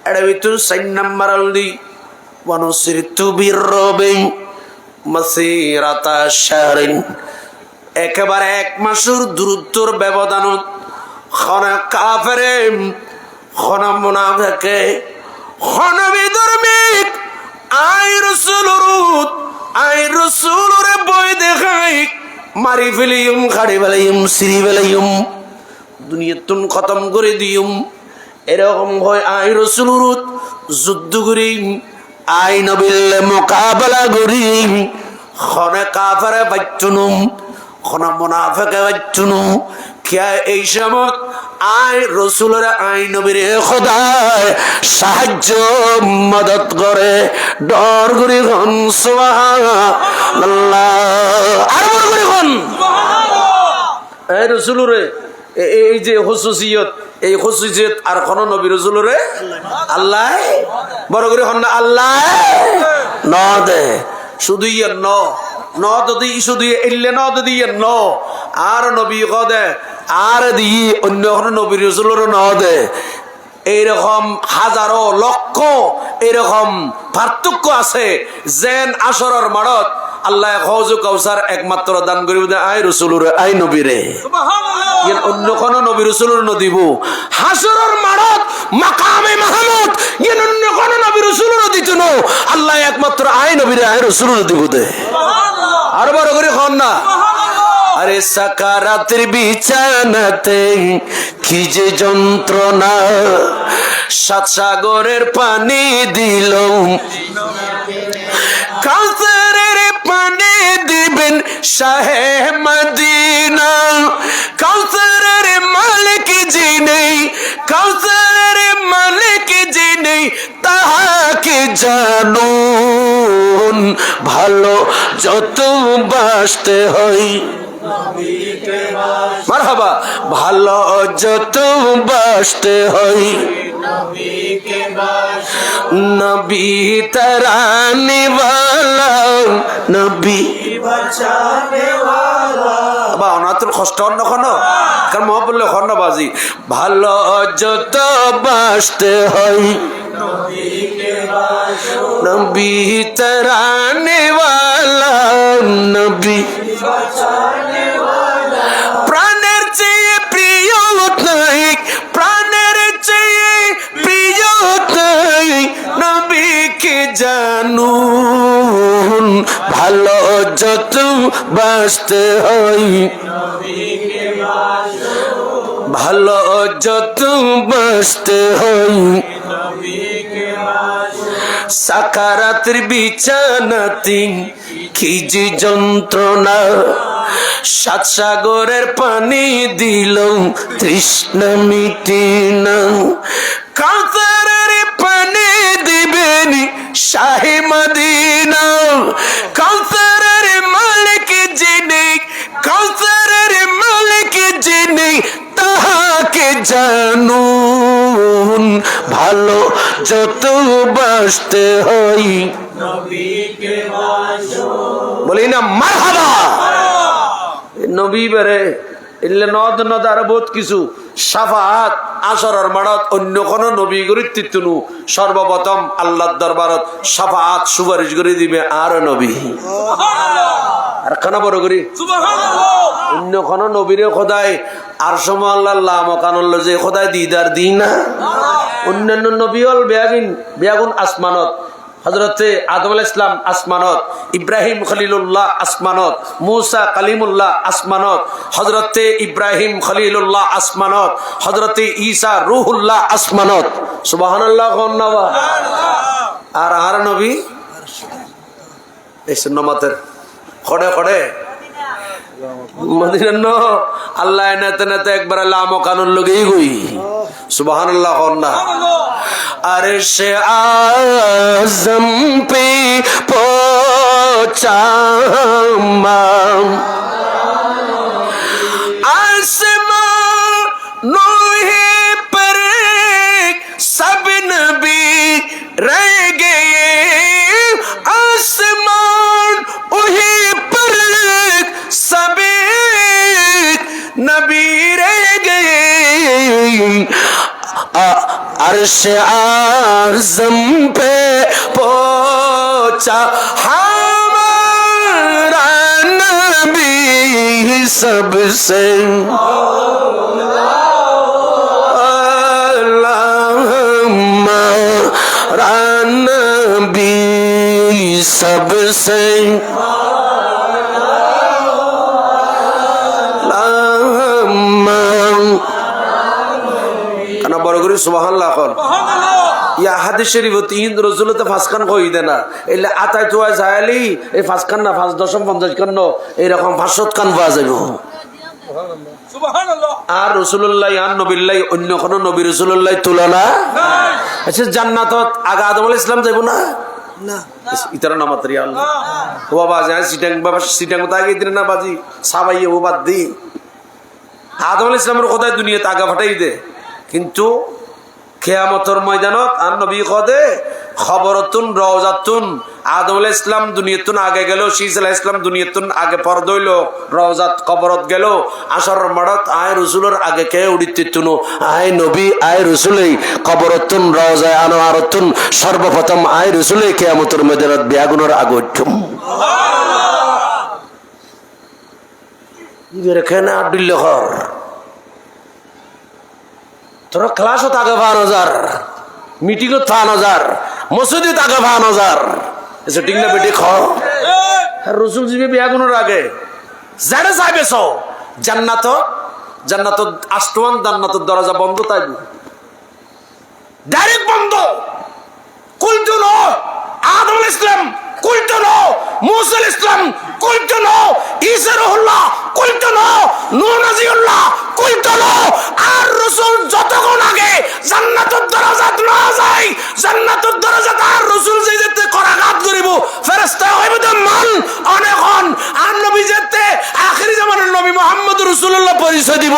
এর ভিতর 4 নম্বর আলদি ওয়ানু সিরিতু বিররবে মাসিরাতা শাহরিন একেবারে 1 মাসের দূরত্বর ব্যবধানত খানা কাফেরে খানা মুনাফিকে খানা বিধর্মিক আই রাসূলুর আই রাসূলরে বই দেখাই মারি ফেলিম খাড়ি ফেলাইম সিরি ফেলাইম দুনিয়াতুন খতম করে দিম এরকম হয় আই রাসূলুর যুদ্ধ করিম আই নবিল মোকাবেলা করিম খানা কাফেরে বাচ্চুনুম খানা মুনাফিকে বাচ্চুনুম क्या এই সময় আই রাসূলের আই নবীর খোদায় সাহায্য মদত করে ডর করি হন সুবহানাল্লাহ আর বড় করে হন সুবহানাল্লাহ এই রাসূলের এই যে হুসুসিয়ত এই হুসুসিয়ত আর কোন নবী রাসূলের আল্লাহ বড় করে হন না আল্লাহ না দে শুধু ইয়ে ন যদি শুধু ইল্লে ন যদি ন আর নবী কদে আর দি অন্য কোন নবী রাসূলের ন দে এইরকম হাজারো লক্ষ এরকম পার্থক্য আছে যেন আসরের মাঠত আল্লাহ হৌজ কাউসার একমাত্র দান করিব আই রাসূলের আই নবীরে সুবহানাল্লাহ ইন অন্য কোন নবী রাসূলের ন দিব হাসরের মাঠত মাকামে মাহমুদ ইন অন্য কোন নবী রাসূলের দিত ন আল্লাহ একমাত্র আই নবীরে আই রাসূলের দিব দে সুবহানাল্লাহ আর বড় করে কোন না আরে সাকারাতের বিছানাতে কি যে যন্ত্রণা 7 সাগরের পানি দিল কাউসারের পানি দিবেন শাহে মদিনা কাউসারের মালিক যিনি কাউসারের মালিক যিনি তাহাকে জানুন ভালো যত বাসতে হয় মারহাবা ভালো যত বাসতে হয় নবী তরানে ওয়ালা নবী বাঁচানে ওয়ালা বা অনাতুল কষ্ট অন্য কোন কারণ মহবুল্লে খন্ন বাজি ভালো যত বাসতে হয় নবী তরানে ওয়ালা নবী প্রাণের চেয়ে প্রিয় নাই প্রাণের চেয়ে প্রিয় নাই নবীকে জানুন ভালো যত বাসতে হয় ভালো যত বাসতে হয় সাকারাতের বিছানাতে কি যে যন্ত্রণা 7 সাগরের পানি দিল তৃষ্ণা মিটে না কাউসারের পানি দিবেন শাহে মদিনা কাউসারের মালিক যিনি কাউসারের মালিক যিনি তাহাকে জানুন ভালো যত বাসতে হয় নবীকে বাসুন বলি না মারহাবা নবী বেরে ইল্লে নদ নদ আর বহুত কিছু শাফাআত আসরের মাঠত অন্য কোন নবী গরিত্তিতুনু সর্বপ্রথম আল্লাহর দরবারত শাফাআত সুপারিশ করে দিবে আর নবী সুবহানাল্লাহ আর কানা বড় করি সুবহানাল্লাহ অন্য কোন নবীরে খোদায় আর সময় আল্লাহ মকানুল যে খোদায় দিদার দিন না অন্যান্য নবী হল বেয়াগুন আসমানত হযরতে আদম আলাইহিস সালাম আসমানত ইব্রাহিম খলিলুল্লাহ আসমানত মুসা কালিমুল্লাহ আসমানত হযরতে ইব্রাহিম খলিলুল্লাহ আসমানত হযরতে ঈসা রূহুল্লাহ আসমানত সুবহানাল্লাহ সুবহানাল্লাহ আর নবী এই সুন্নতের খড়ে খড়ে মদিনা আল্লাহ নেতে নেতে একবার আল্লাহ মকানুর লগেই গই সুবহানাল্লাহ না আরে সে আজম পে পৌঁছা आसमां नूहे पर सब नबी रह गए आसमान उही पर सब नबी रह गए अर्श आज़म पे पहुंचा हमारा नबी सबसे अल्लाहुम्मा नबी सबसे কানা বড় করে সুবহানাল্লাহ কর ইয়া হাদিস শরীফ তিন রাসূলতে ফাসখান কই দেনা এলে আতাই তোয়া যায়লি এই ফাসখান না 5.50 কান্ন এরকম 500 কান পাওয়া যাবে সুবহানাল্লাহ আর রাসূলুল্লাহ আর নবিল্লাহ অন্য কোন নবী রাসূলুল্লাহ তুলনা নাই আচ্ছা জান্নাতত আগা আদম আলাইহিস সালাম যাইবো না না ইতারা না মাতরিয়াল ও বাবা যায় সিটাং তাগে দিন না বাজি সাবাই ও বাদ দি আদম আলাইহিস সালামের খোদাই দুনিয়াতে আগা ফাটাই দে কিন্তু কিয়ামতের ময়দানত আর নবী কদে খবরতুন রওজাতুন আদম আলাইহিস সালাম দুনিয়াতুন আগে গেল শীস আলাইহিস সালাম দুনিয়াতুন আগে পরদ হইল রওজাত কবরত গেল আসর মড়ত আয় রাসূলের আগে কে উড়িতিতুনো আয় নবী আয় রাসূলেই কবরতুন রওজায় আনোয়ারতুন সর্বপ্রথম আয় রাসূলেই কিয়ামতের ময়দানত বিয়াগুনের আগোচ্ছম সুবহানাল্লাহ ইরে কেন আদিল খর তোরা ক্লাসও তাকে 5000 মিটিংও 5000 মসজিদে তাকে 5000 এসে ঠিক না বেটি খাও আর রাসূল জিবে বিয়াগুনের আগে যারা যাবে সো জান্নাত আষ্টমান জান্নাতের দরজা বন্ধ তাইবো ডাইরেক্ট বন্ধ কুলতু নো আদম আলাইহিস সালাম কুলতু নো মুসা আলাইহিস সালাম কুলতু নো ঈসা রুহুল্লাহ কুলতু নো নূহ নাজিউল্লাহ কুলতু নো আর রাসূল যতক্ষণ আগে জান্নাতের দরজা না যায় জান্নাতের দরজা আর রাসূল যেতে করাঘাত করিব ফেরেশতা হইবে তো মান অনেকক্ষণ আর নবী যেতে আখিরি জামানার নবী মুহাম্মদ রাসূলুল্লাহ পরিচয় দিব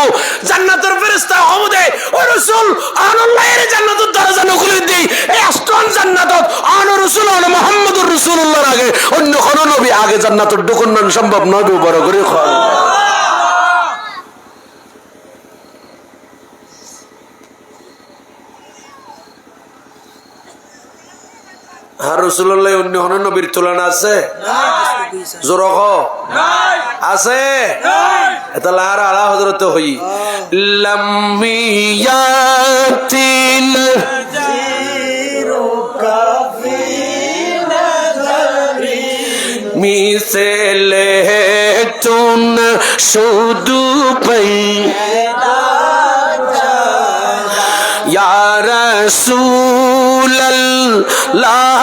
জান্নাতের ফেরেশতা হবে ও রাসূল আল্লাহর জান্নাতের দরজা খুলে দেই এই আষ্টন জান্নাতত আর রাসূল মুহাম্মদুর রাসূলুল্লাহর আগে অন্য কোন নবী আগে জান্নাতের ঢুকুন সম্ভব নয় বড় করে খান আর রাসূলুল্লাহ অন্য কোন নবীর তুলনা আছে জোর আছে এটা লারা আলা হযরত হই লামিয়াতিল জিরু কাফিনা জারি মিসলে তুন শুধু পয়দা या रसूल अल्लाह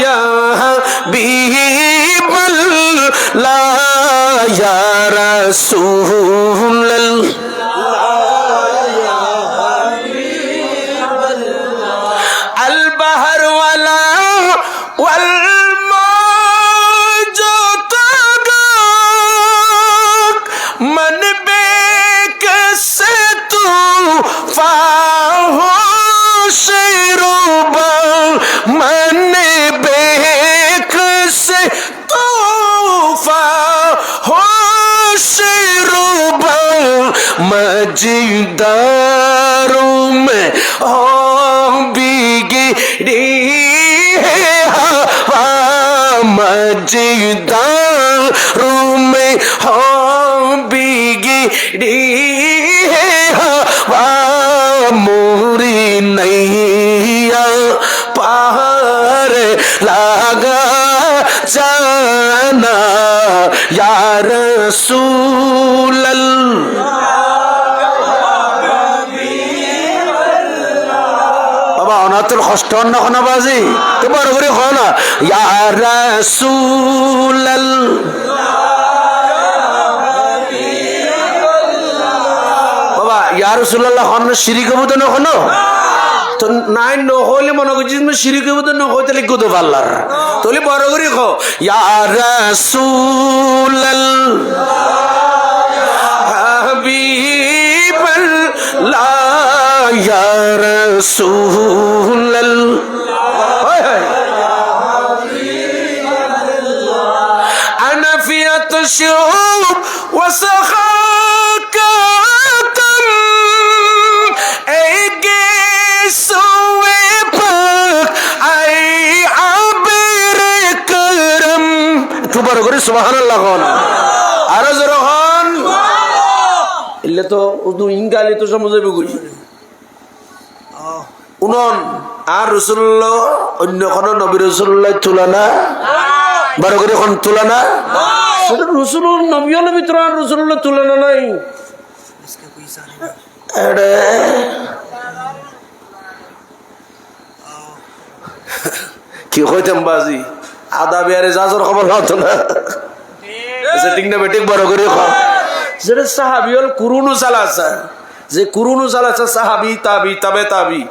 या हबीब अल्लाह या रसूल अल्लाह या हबीब अल्लाह अल बहर वाला वल मौजूद मन बेकसे तू फा मन बेक से तूफा हो शिरुबा मजीदारों में हो बिगड़ी हवा मजीदारों में हो बिगड़ी हवा मोरी नैया पार लगा जाना या रसूल বাবা অনাথর কষ্ট না কোনা বাজি তো বড় করে হয় না ইয়া রাসূল ইয়া রাসূলুল্লাহ হন শিরিক হবো তো নখনো তো নাই নহলে মনে করছিস শিরিক হবো তো নখ তাহলে কত পাল্লার তাহলে বড় করে খো ইয়া রাসূলুল্লাহ হাবিবাল্লাহ ইয়া রাসূলুল্লাহ হায় হায় আনা ফি আতশুব ওয়া সাখাকাম এগে সোয়ে পাক আই আবির করম একটু বড় করে সুবহানাল্লাহ কোন আর জোরে হন ইল্লে তো উদু ইনগালি তো সমঝাবে কই উনন আর রাসূলুল্লাহ অন্য কোন নবী রাসূলুল্লাহ তুলনা বড় করে কোন তুলনা সেটা রাসূলুল্লাহ নবীর ভিতরে আর রাসূলুল্লাহ তুলনা নাই এড়ে কি কইতাম বাজি আদা বিয়ারে জাজর খবর হতো না আচ্ছা ঠিক না বেটিক বড় করে কও যেটা সাহাবিয়ল কুরুনু সালাসা যে কুরুনু সালাসা সাহাবী তাবি তাবে তাবি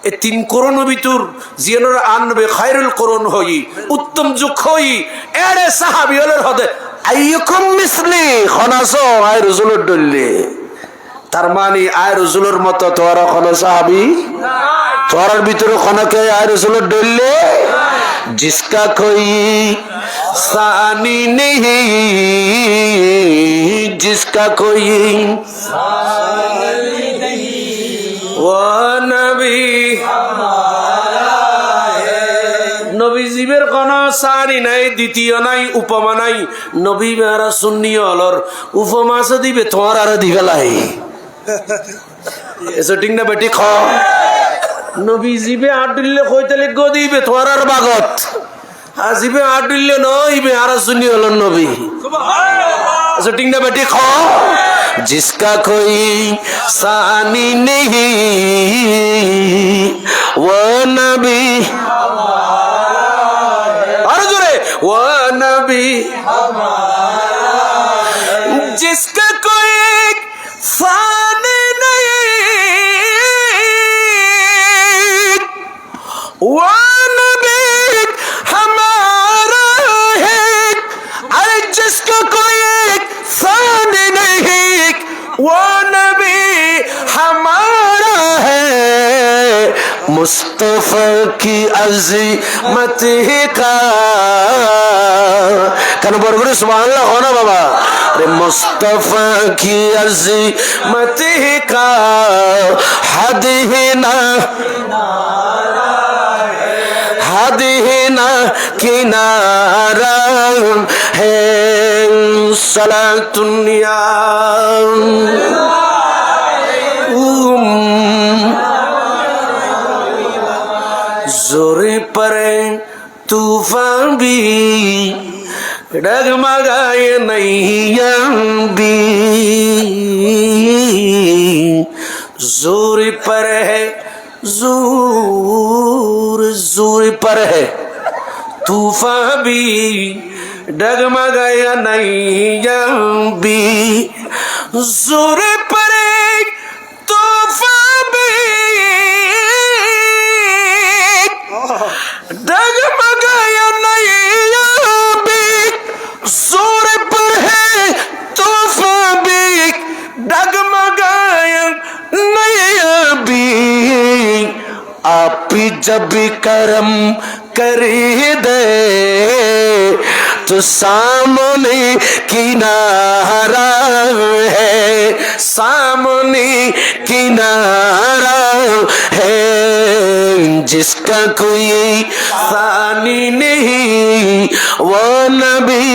এই তিন করোনের ভিতর জিয়ানোর আনবে খায়রুল করোন হই উত্তম যুগ হই এড়ে সাহাবিয়লের হদে আইয়ুকুম মিসলি খনাসো আয় রাসূলের দল্লে তার মানে আয় রাসূলের মত তোরা কোন সাহাবী তোরার ভিতরে কোনকে আয় রাসূলের দল্লে जिसका कोई सानी नहीं जिसका कोई सानी नहीं वो नबी নবী জীবের কোন সানি নাই দ্বিতীয় নাই উপমা নাই নবী মেরা সুন্নি হলর উপমা সে দিবে তোমার আর দিবে লাই এসো ঠিক না বেটি খ নবী জিবে আট দিলে কইতালে গদিবে তোমার আর বাগত আজিবে আট দিলে নইবে আর সুন্নি হলর নবী সুবহানাল্লাহ এসো ঠিক না বেটি খ जिसका कोई सानी नहीं वो नबी और जोरे वो नबी जिसका कोई सानी नहीं वो नबी हमारा है अरे जिसका कोई सानी नहीं वो नबी हमारा है मुस्तफा की अज़ीमत का कन बरबरे सुभानअल्लाह हो ना बाबा अरे मुस्तफा की अज़ीमत का हद है ना किनारा है सलातुन्या जोरे पर तूफान भी डगमगाए नैया भी जोर पर है जोर जोर पर है तूफान भी डगमगाया नैया भी जोर पर तूफान भी डगमगाया नैया भी जोर पर है तूफान भी डगमगाया नैया भी आप जब करम कर दे तो सामने किनारा है सामने किनारा है जिसका कोई सानी नहीं वो नबी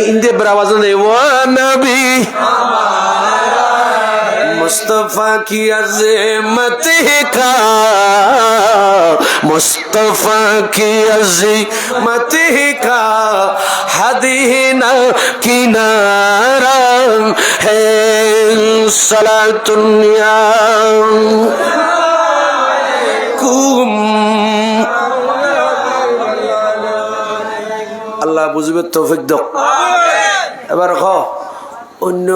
इंदे बराबर नहीं वो नबी मुस्तफा की अज़ीमत का मुस्तफा की अज़ीमत का हद ना किनारा है सलातुन्या कुम अल्लाह बुझबे तौफीक दो এবার অন্য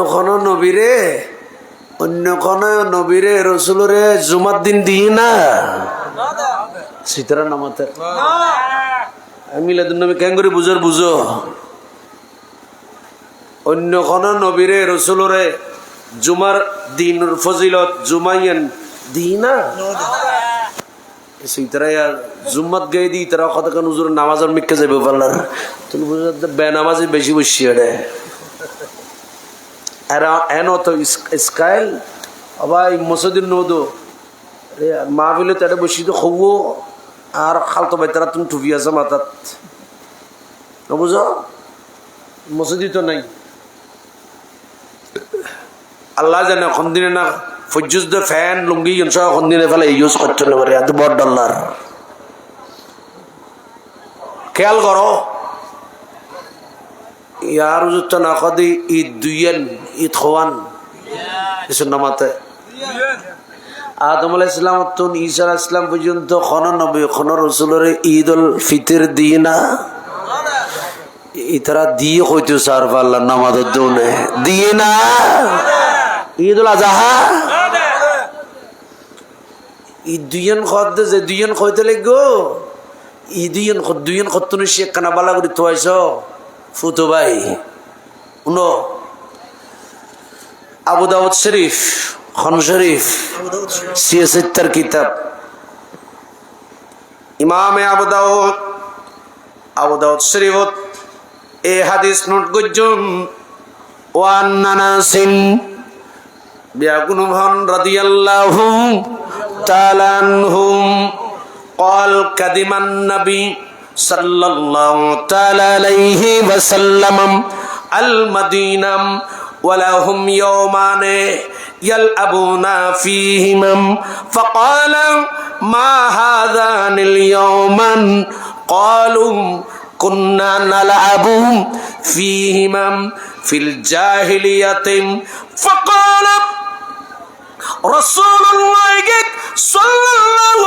কোন নবীরে রসুলরে জুমার দিন দিই না সীতারা নামাতে মিলাদুন নবী কেন করে বুঝো অন্য কোন নবীরে রসুলরে জুমার দিন ফজিলত জুমাইয়েন দিই না সীতারা জুম্মাত গাই দিই তারা কতক্ষণ হুজুর নামাজের মিক্কে যাবে পারলার তুমি বুঝতে বেনামাজি বেশি বসছি এটা এনো তো স্কাইল আবার মসজিদের নদো মাহফিলে তারা বসি তো খবো আর খালতো ভাই তারা তুমি টুপি আছে মাথাত বুঝো মসজিদ তো নাই আল্লাহ জানে কোন দিনে না ফজ্জুজ দে ফ্যান লুঙ্গি সব কোন দিনে ফেলে ইউজ করতে পারে এত বড় ডলার খেয়াল করো ইয়ার উজুরটা না কদি ঈদ দুইয়েন ঈদ খোয়ান কিছু নামাতে আদম আলাইহিস সালাম তো ঈসা আলাইহিস সালাম পর্যন্ত কোন নবী কোন রাসূলের ঈদ উল ফিতর দিয়ে না ইতরা দিয়ে কইতো স্যার আল্লাহ নামাজের দৌনে দিয়ে না ঈদ উল আযহা ঈদ দুইয়েন খদ যে দুইয়েন কইতে লাগো ঈদ দুইয়েন কতনো শেখ কানা বালা করে তোয়াইছো ফুতো ভাই উনো আবু দাউদ শরীফ খান শরীফ সিয়াসতের কিতাব ইমাম আবু দাউদ শরীফ এই হাদিস নোট করছেন ওয়ান নানাসিন বিয়াকুনহন রাদিয়াল্লাহু তাআলা আনহুম قال قدم النبي صلى الله تعالى عليه وسلم المدينة ولهم يومان يلعبون فيهما فقال ما هذان اليومان قالوا كنا نلعب فيهما في الجاهلية فقال رسول الله صلى الله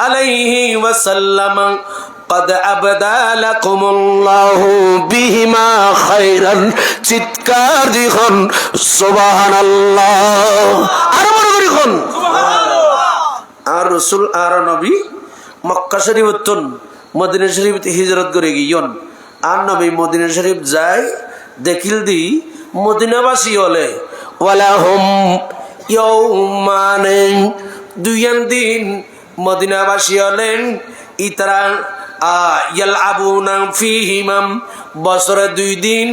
عليه وسلم قد أبدى لكم الله بهما خيرا চিৎকার দিখন সুবহানাল্লাহ আর বড় করে কোন আর রাসূল আর নবী মক্কা শরীফ তন মদিনা শরীফ হিজরত করে গিয়ন আর নবী মদিনা শরীফ যায় দেখিল দি মদিনাবাসী হলে ওয়ালাহুম ইয়াউমানে দুইয়ান দিন মদিনাবাসী হলেন ইতারা ইয়ালআবুনা ফীহিমাম বছরে 2 দিন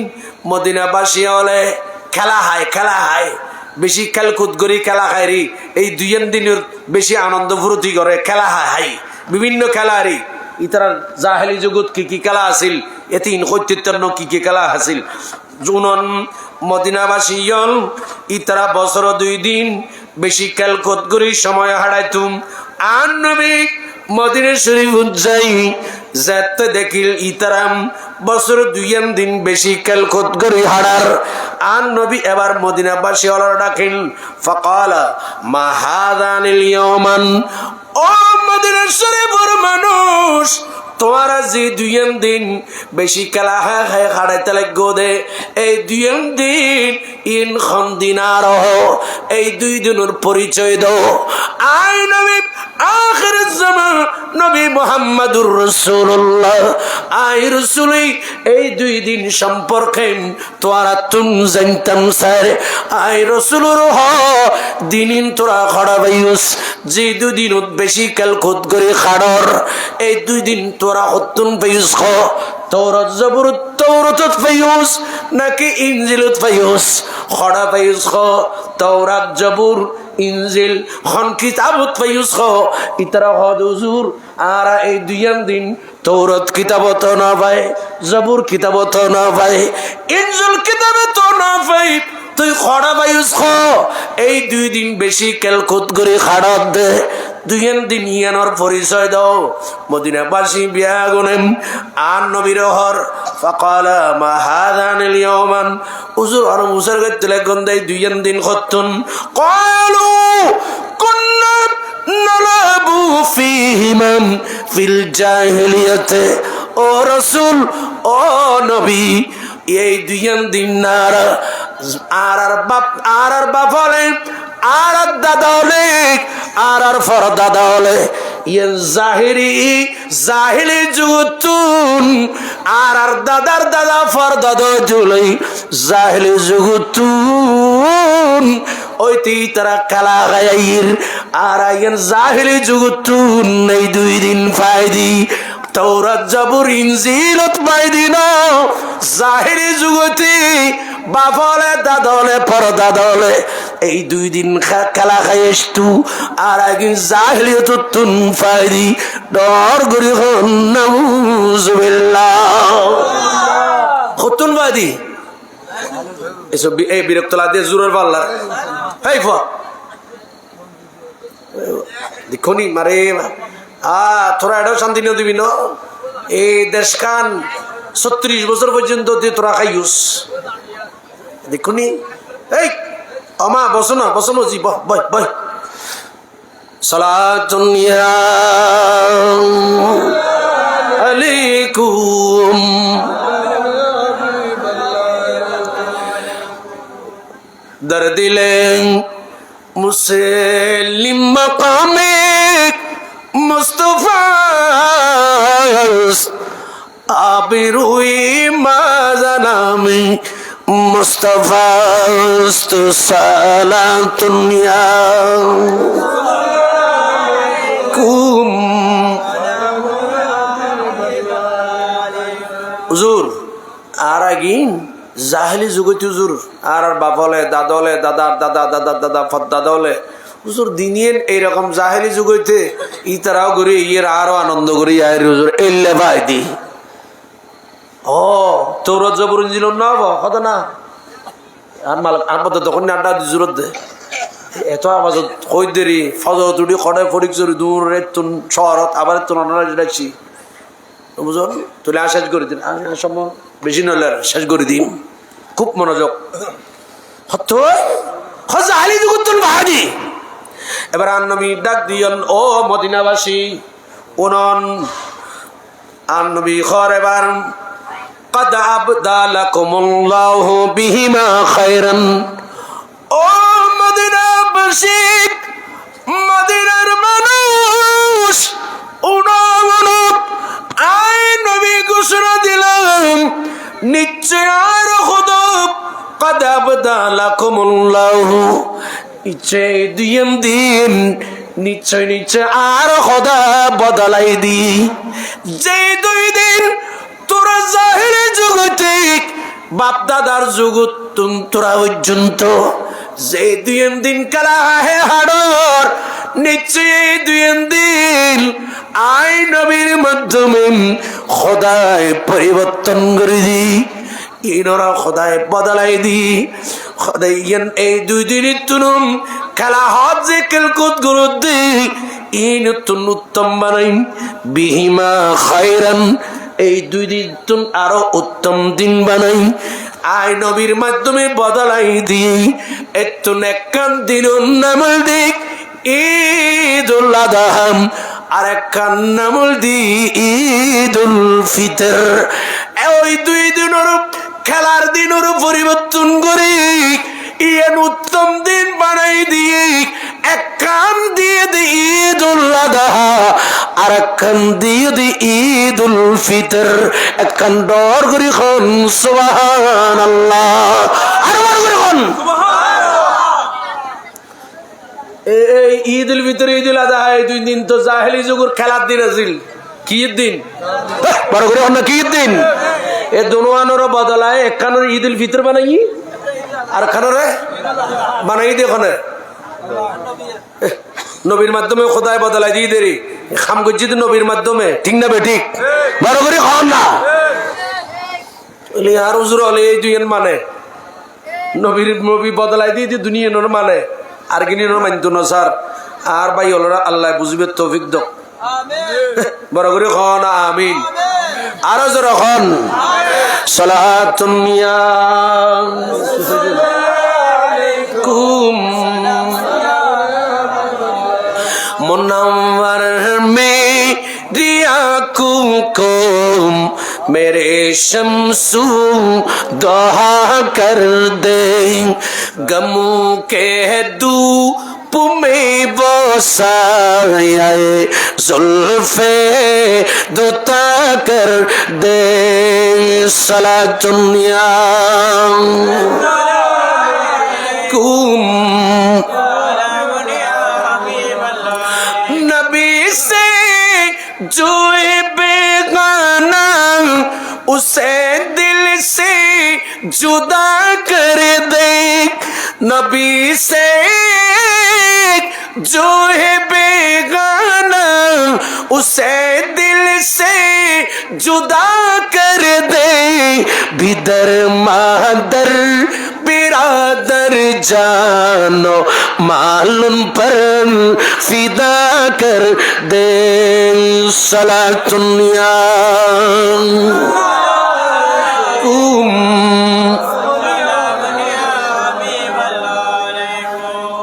মদিনাবাসী হলে খেলা হয় বেশি খেলকুদ করি খেলা খাইরি এই 2 দিনের বেশি আনন্দ ফুর্তি করে খেলা হয় বিভিন্ন খেলারি ইতারা জাহেলি জগৎ কি খেলা আছিল এতিন কর্তৃত্ব কি খেলা আছিল জুনন মদিনাবাসী হল ইতারা বছর 2 দিন বেশি খেলকুদ করি সময় হারাইতুম আর নবী মদিনা শরীফ যাই যেতে দেখিল ইতারাম বছর 2 দিন বেশি খেলকুদ করি হারার আর নবী এবার মদিনাবাসী হল ডাকিল ফাকালা মা হাযানিল ইয়াওমান ও মদিনা শরীফের মানুষ তোমারা যে 2 দিন বেশি খেলা হারাইতে লাগো দে এই 2 দিন ইন খন্দিনার এই 2 দিনের পরিচয় দাও আই নবী আখির জামান নবী মুহাম্মদুর রাসূলুল্লাহ আই রাসূলি এই 2 দিন সম্পর্কে তোরা তুম জানতাম স্যার আই রাসূলুর দিনিন তোরা খড়াবাইউস যে 2 দিন বেশি কাল খুদ করে খাড়র এই 2 দিন তোরা হতুন পাইউস খ তৌরাত জাবুর তৌরাত পাইউস নাকি ইনজিলত পাইউস খড়া পাইউস খ তৌরাত জাবুর ইনজিল খন কিতাবত পাইউস খ ইতরা হদ হুজুর আর এই 2 দিন তৌরাত কিতাবত না পাই জাবুর কিতাবত না পাই ইনজিল কিতাবত না পাই তুই খড়া পাইউস খ এই 2 দিন বেশি খেলকুদ করে খাড়ত দে 2 দিন ইয়ানোর পরিচয় দাও মদিনাবাসী বিয়া গুনেন আর নবীর হর ফাকালা মা হাযানিল ইয়াওমান হুজুর আর মুসার গতলে গন্দাই 2 দিন খত্তুন ক্বালু কুন্না নালাবু ফীহিমান ফিল জাহিলিয়াতে ও রাসূল ও নবী এই দুইয়ান দিন আর বাপ হলে আর দাদা হলে আর ফর দাদা হলে জাহিলি যুগুতুন আর দাদার দাদা ফর দাদা জুলাই জাহিলি যুগুতুন ওই তুই তারা কালা গাইর আর আইন জাহিলি যুগুতুন এই 2 দিন ফায়দি তাওরাত জাবুর ইনজিলত বাইদিন জাহিলি যুগতি বাফলে দাদলে পর দাদলে এই 2 দিন কালা খাইস্তু আর একদিন জাহিলিয়তুন ফায়দি ডর গরি হন নাউজুবিল্লাহ হতুন বাদি এসব এই বিরক্ত লাগে জোরের পাল্লা এই ফ দেখনি মারে তোরা এটাও শান্তি নিয়ে দিবি না এই দেশখান 36 বছর পর্যন্ত তোরা খাইস দেখুনি এই আমা বসো না জি বই সালাতুন ইয়া আলাইকুম দর দিলে মুসলিম মাকামে মুস্তাফা আবিরুই মাজানামি মুস্তাফা সালাতুন ইয়া কুম হুজুর আর আগিন জাহিলি যুগতি হুজুর আর বাপলে দাদলে দাদার দাদা দাদা দাদা ফদ দাদলে হুজুর দিনিয়েন এইরকম জাহিলি যুগইতে ইতারাও করি ইয়ের আরো আনন্দ করি আয়ের হুজুর এল্লে ভাই দি ও তৌরাত জাবুর ইনজিল না কথা না আর মালিক আর মধ্যে তখন আড্ডা জোরত দে এত আওয়াজ কই দেরি ফজর তুড়ি খড়ে ফরিক চুরি দূর তুন শহরত আবার তুন অনারা যাচ্ছি বুঝুন তুলে শেষ করে দিন সময় বেশি নলে শেষ করে দিন খুব মনোযোগ হতো জাহিলি যুগতুন ভাদি এবার নবী ডাক দিয়ন ও মদিনাবাসী উনন নবী খর এবার قد أبدى لكم الله بهما خيرا ও মদিনাবাসী মদিনার মানুষ উনন আই নবী ঘোষণা দিলাম নিশ্চয় আর খুদা قد أبدى لكم الله নিশ্চয় দিন নিশ্চয় আর খোদা বদলাই দি যে 2 দিন তোরা জাহিলি জগতে বাপ দাদার জগৎ তোরা পর্যন্ত যে 2 দিন কালা হে হাড়র নিশ্চয় 2 দিন আই নবীর মাধ্যমে খোদায় পরিবর্তন করে দি ইনরা খোদায় বদলাই দি খোদাই এই 2 দিনের তুনুম খেলা হাত যে কেলকুত গুরুদ দি ইন তুন উত্তম বানাই বিহিমা খায়রান এই 2 দিন তুন আরো উত্তম দিন বানাই আই নবীর মাধ্যমে বদলাই দি এতুন একখান দিন নামল দিক ঈদুল আযহা আর একখান নামল দি ঈদুল ফিতর ওই 2 দিনের খেলার দিনের পরিবর্তন করি ইয়েন উত্তম দিন বানাই দিয়ে এক কান দিয়ে দি ঈদুল আযহা আর এক কান দিয়ে দি ঈদুল ফিতর এক কান ডর করি খন সুবহানাল্লাহ আর বার করে খন এই ঈদুল ফিতর ঈদুল আযহা এই 2 দিন তো জাহেলি যুগের খেলার দিন আছিল কি দিন বড় করে খন কি দিন এ দোনোয়ানোর বদলায় এক কানের ঈদুল ফিতর বানাই আর খানোরে বানাই দিয়ে ওখানে নবীর মাধ্যমে খোদায় বদলাই দিয়ে দেরি খাম করছি তো নবীর মাধ্যমে ঠিক না বেঠিক বড় করে খাওয়ান না আর হুজুর হলে এই 2 মানে নবী বদলাই দিয়ে দুনিয়া মানে আর কিনি মানত না স্যার আর ভাই হলরা আল্লাহ বুঝবে তৌফিক দাও বড় করে খাওয়ান আমিন আরো জোরে খান সালাতুন ইয়া আলাইকুম মুনাওয়ার মে দিয়াকুম मेरे शम्सू दुआ कर दे गमों के धूप में वो साये जुल्फे दुता कर दे सलातुन्या कुम नबी से जो बेगाना उसे दिल से जुदा कर दे नबी से जो है बेगाना उसे दिल से जुदा कर दे बिदर मादर बिरादर जानो मालूम पर फिदा कर दे सलातुन्या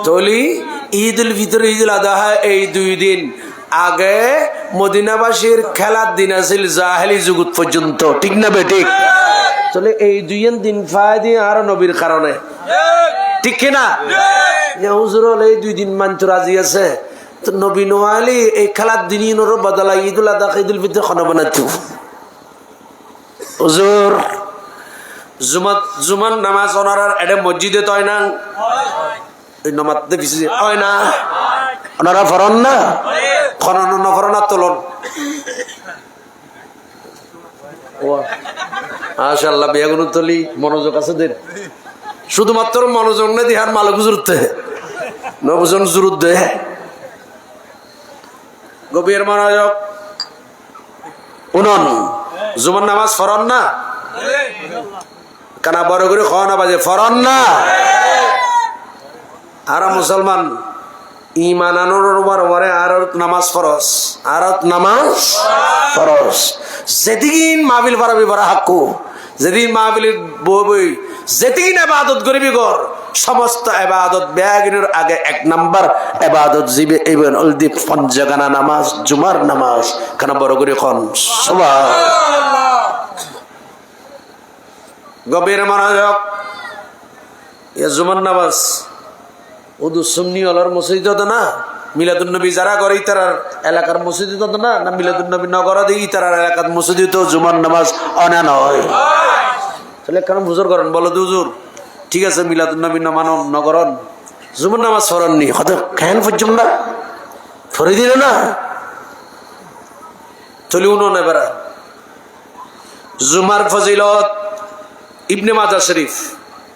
তোলি ঈদ উল ফিতর ঈদ উল আযহা এই দুই দিন আগে মদিনাবাসীর খেলার দিন আছিল জাহেলি যুগত পর্যন্ত ঠিক না বেঠিক চলে এই দুই দিন ফায়দি আর নবীর কারণে ঠিক কি না হুজুর এই দুই দিন মানতে রাজি আছে তো নবী নোয়ালি এই খেলার দিনইনোর বদলা ঈদ উল আযহা ঈদ উল ফিতর খানা বানাইতো হুজুর জুমান নামাজ ওনার এডে মসজিদে তয় না এই নামাজতে বিসি হয় না ওনারা ফরন না খনন না ফরনা তোলন মাশাআল্লাহ বেগুন তলি মনোযোগ আছে দের শুধুমাত্র মনোযোগ না দিহার মালক জুরতে নবজন জুরুত দে গভীর মনোযোগ উনন জুমান নামাজ ফরন না কানা বড় করে খাওয়া না বাজে ফরন না আর মুসলমান ইমান আনোর উপরে আর নামাজ ফরজ আর নামাজ ফরজ যেদিন মাহফিল পারাবি বড় হাক্কু যেদিন মাহফিল বই যেদিন ইবাদত করিবি গর সমস্ত ইবাদত ব্যাগিনের আগে এক নাম্বার ইবাদত জিবে ইবন উলদীপ পঞ্জগানা নামাজ জুমার নামাজ কানা বড় করে খন সুবহানাল্লাহ গভীর মনোযোগ এ জুমার নামাজ উদু সুন্নি ওলার মসজিদ তো না মিলাদুন নবী যারা করে তার এলাকার মসজিদ তো না না মিলাদুন নবী নগর দিই তার এলাকার মসজিদ তো জুমার নামাজ অনা নয় তাহলে কেন হুজুর করেন বলো হুজুর ঠিক আছে মিলাদুন নবী মানন নগরন জুমার নামাজ ফরননি হয়তো কেন পর্যন্ত না ফরি দিল না চলি উনুন এবার জুমার ফজিলত ইবনে মাজাহ শরীফ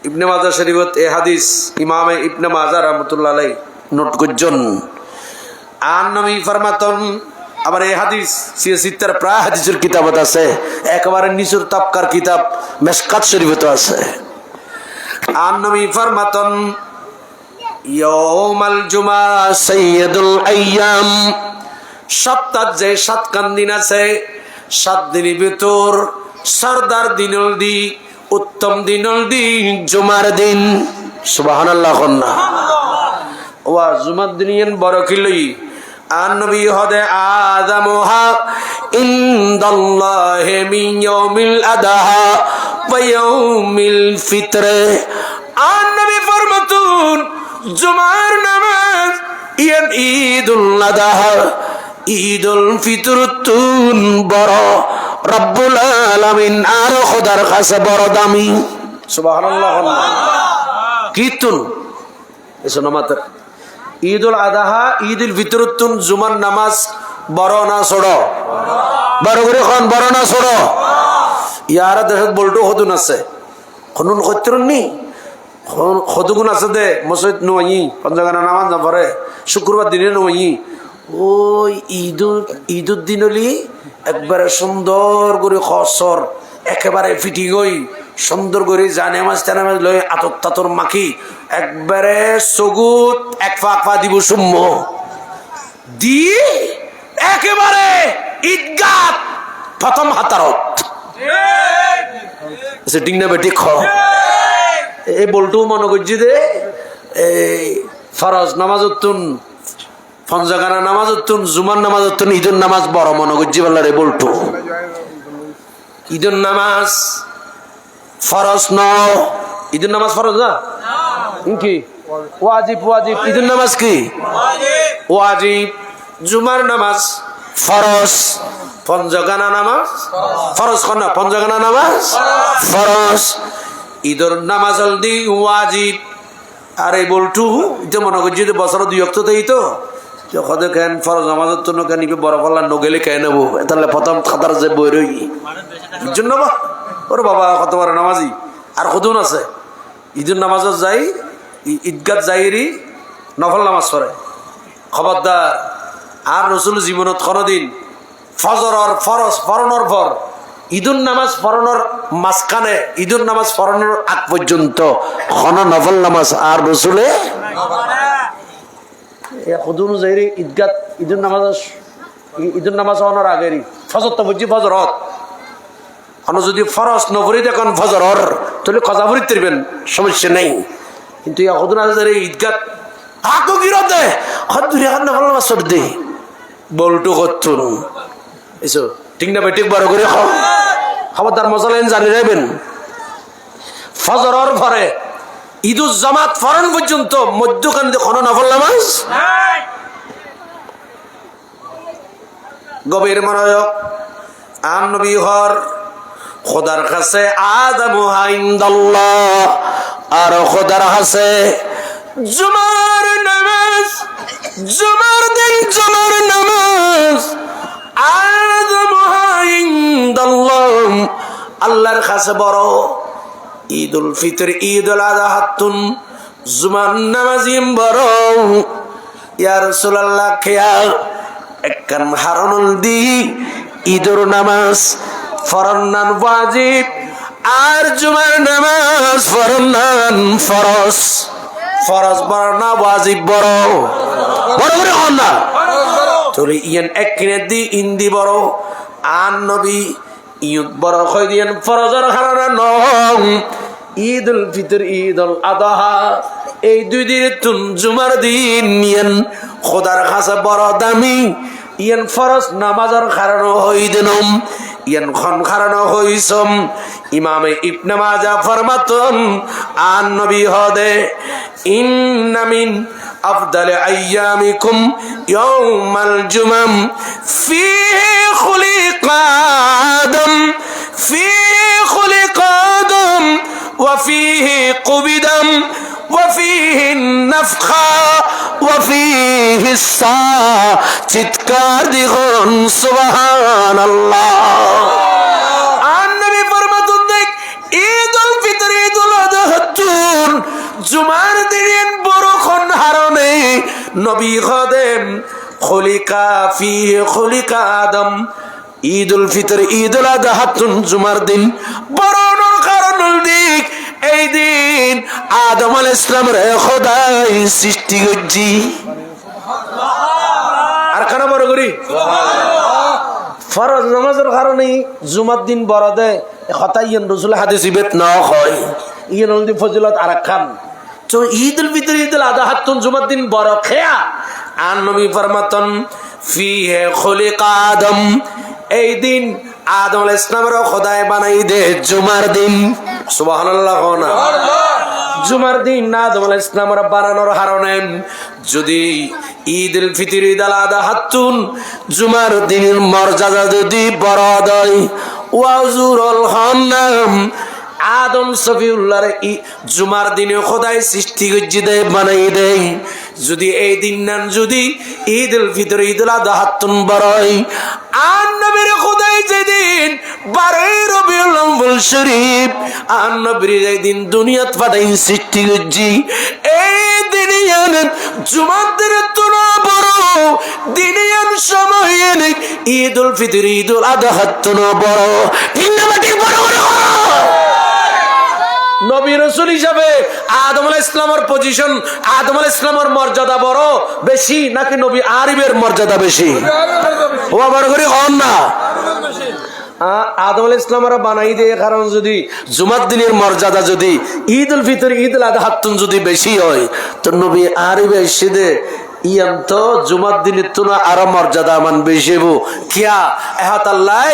ইবনে মাজাহ শরীফত এ হাদিস ইমামে ইবনে মাজাহ রাহমাতুল্লাহ আলাইহি নোট করছেন আন নবী ফরমাতন আবার এই হাদিস সিয়াসিত্তার প্রায় হাদিসের কিতাবত আছে একেবারে নিচুর তাবকার কিতাব মিশকাত শরীফত আছে আন নবী ফরমাতন ইয়াউমাল জুমা সাইয়্যিদুল আইয়াম সপ্তাহ যে 7 কান দিন আছে 7 দিনের ভিতর সরদার দিনুল দি উত্তম দিনুল দিন জুমার দিন সুবহানাল্লাহ কন্না ওয়া জুমার দিন বড় কিলই আন নবী হদে আযামুহা ইনদাল্লাহি মিন ইয়াউমিল আযহা ওয়া ইয়াউমিল ফিতর আন নবী ফরমাতুন জুমার নামাজ ইয়ান ঈদুল আযহা ঈদুল ফিতর তুন বড় রব্বুল আলামিন আর খোদার কাছে বড় দামি সুবহানাল্লাহ কিতুন এসো নামাজ ঈদুল আযহা ঈদুল ফিতর তুন জুমার নামাজ বড় না ছোট বড় করে কোন বড় না ছোট ইয়ারা দেশত বলটো হদুন আছে কোন কইতরনি হদুগুন আছে দে মসজিদ নই পঞ্জাগানা নামাজ না পড়ে শুক্রবার দিনে নই ওই ঈদুর দিনলি একবারে সুন্দর করে খসর একেবারে ফিটি গই সুন্দর করে জানে মাছ টানে মাছ লই আতর তাতর মাখি একবারে সগুত এক পা দিব সুম্ম দিয়ে একেবারে ঈদগাহ প্রথম হাতারত ঠিক না বেটি খ এই বলটু মনে করছি দে এই ফরজ নামাজতুন ফঞ্জাগানা নামাজতুন জুমার নামাজতুন ঈদের নামাজ বড় মনে করছি বললা রে বলটু ঈদের নামাজ ফরজ ন, ঈদের নামাজ ফরজ না কি ওয়াজিব, ওয়াজিব। ঈদের নামাজ কি ওয়াজিব। জুমার নামাজ ফরজ, পঞ্চগানা নামাজ ফরজ না, পঞ্চগানা নামাজ ফরজ। ঈদের নামাজ হলদি ওয়াজিব। আর এই বলটু এটা মনে করছি যে বছর 2 অক্ট দেই তো কদে কেন ফরজ নামাজের জন্য কেন বড় পাল্লা নগেলে কে নেবো, তাহলে প্রথম খাতার যে বই রই জন্য ওরে বাবা কত বড় নামাজি। আর কদুন আছে ঈদের নামাজত যাই, ঈদগাত যাইরি নফল নামাজ পড়ে, খবরদার। আর রসুল জীবনত কোনদিন ফজরর ফরজ পড়ানোর পর ঈদুর নামাজ পড়ানোর মাঝখানে, ঈদুর নামাজ পড়ানোর আগ পর্যন্ত কোন নফল নামাজ আর রসুলে ঈদগাত ঈদুর নামাজ হওয়ার আগেরই ফজর তো বুঝছি ফজরত যদি ফরজ নবরি দেখেন ফজরর তাহলে কজা ভরি তরবেন, সমস্যা নেই। কিন্তু ঈদগাত আগো গিরতে হদুরি এখন নফল নামাজ পড় দে বলটু করতুন এসো ঠিক না বেটিক বড় করে খাও। খবরদার মশালেন জানি রাখবেন ফজরর পরে ঈদুল জামাত ফরন পর্যন্ত মধ্যখান দিয়ে কোনো নফল নামাজ। গভীর মনোযোগ। আর নবী হর খোদার কাছে আদম হাইন্দাল্লাহ, আর খোদার কাছে জুমার নামাজ, জুমার দিন জুমার নামাজ। আদম হাইন্দাল্লাহ আল্লাহর কাছে বড়। ঈদুল ফিতর ঈদুল আযহা হাতুন জুমার নামাজিম বড়। ইয়া রাসূলুল্লাহ খেয়া একখান হারনুল দি ঈদুর নামাজ ফরনান ওয়াজিব, আর জুমার নামাজ ফরনান ফরজ। ফরজ বড় না ওয়াজিব বড়? বড় করে হন না তোরে ইয়ান একখানে দি ইন্দি বড়। আর নবী ঈদ বড় কই দিয়েন ফরজের কারণে নং। ঈদুল ফিতর ঈদুল আযহা এই 2 দিন তুন জুমার দিন নিয়েন খোদার কাছে বড় দামি। ইয়ান ফরজ নামাজের কারণে হই দিনম, ইয়ান খন কারণে হইছম। ইমামে ইবনে মাজাহ ফরমাতন আন নবী হদে ইন্না মিন আফদাল আইয়ামিকুম ইয়াউমাল জুমাম ফীহি খুলিকা আদম, ফীহি খুলিকা আদম ওয়া ফীহি কুবিদাম ওয়া ফীহি নাফখা ওয়া ফীহি সা। চিৎকার দিগন সুবহানাল্লাহ। আর নবী ফরমাতুন দেখ ঈদুল ফিতর ঈদুল আযহা তুন জুমার দিন বড়খন হারনে নবী খদেম খুলিকা ফীহি খুলিকা আদম। ঈদুল ফিতর ঈদুল আযহা তুন জুমার দিন বড়নোর কারণ দিক এই দিন আদম আলাইহিস সালামের খোদাই সৃষ্টি করছি। আর কেন বড় করি ফরজ নামাজের কারণে জুমার দিন বড় দেয় কথা ইয়ান রাসূল হাদিস ইবেত না হয় ইয়ান হলদি ফজিলত আর খান। তো ঈদুল ফিতর ঈদুল আযহা তুন জুমার দিন বড় খেয়া। আর নবী ফরমাতন ফীহি খুলিকা আদম এই দিন আদম আলাইহিস সালামের খোদাই বানাই দে জুমার দিন। সুবহানাল্লাহ। না জুমার দিন আদম আলাইহিস সালামের বানানোর কারণে যদি ঈদুল ফিতর ঈদুল আযহা তুন জুমার দিনের মর্যাদা যদি বড় দেয় ওয়াজুরুল হান্নাম আদম সফিউল্লাহর জুমার দিনে খোদাই সৃষ্টি করে দেয় বানাই দেয়। যদি এই দিন নাম যদি ঈদুল ফিতর ঈদুল আযহা তুন বড়ই আর নবীর খোদাই যেদিন 12 রবিউল আউয়াল শরীফ আর নবীর এই দিন দুনিয়াত পাঠাই সৃষ্টি করছি এই দিনিয়ান জুমার দিনে তুন বড় দিনিয়ান সময় ঈদুল ফিতর ঈদুল আযহা তুন বড়। তিনটি বড় বড় নবী রাসূল হিসাবে আদম আলাইহিস সালামের পজিশন, আদম আলাইহিস সালামের মর্যাদা বড় বেশি নাকি নবী আরিফের মর্যাদা বেশি? ও বড় করে হন না। আদম আলাইহিস সালামের বানাই দিয়ে কারণ যদি জুমার দিনের মর্যাদা যদি ঈদুল ফিতর ঈদুল আযহা তুন যদি বেশি হয় তো নবী আরিফ এসে ইয়াম তো জুমার দিনের তুনা আরো মর্যাদা মান বেশিব কিয়া এহাত আল্লাহ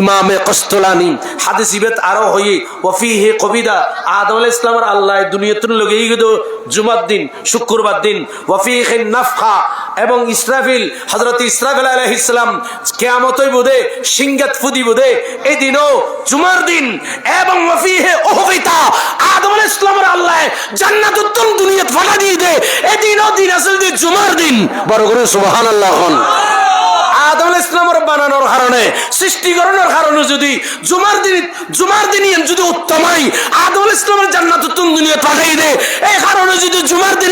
ইমামে কস্তলানি হাদিস ইবেত আরো হই ওয়াফিহি কবিদা আদম আলাইহিস সালামের আল্লাহ দুনিয়াতুন লগেই গদ জুমার দিন শুক্রবার দিন ওয়াফিহি নাফখা এবং ইসরাফিল হযরত ইসরাফিল আলাইহিস সালাম কিয়ামতই বুদে সিংগাত ফুদি বুদে এই দিনও জুমার দিন এবং ওয়াফিহি উহবিতা আদম আলাইহিস সালামের আল্লাহ জান্নাতুত দুনিয়াত ফালা দিয়ে দে এই দিনও দিন আসল দিন জুমার দিন বড় করে সুবহানাল্লাহ হন আদম আলাইহিস সালামের বানানোর কারণে সৃষ্টিকরণের কারণে যদি জুমার দিন যদি উত্তমাই আদম আলাইহিস সালামের জান্নাতুত দুনিয়াত পাঠাই দে এই কারণে যদি জুমার দিন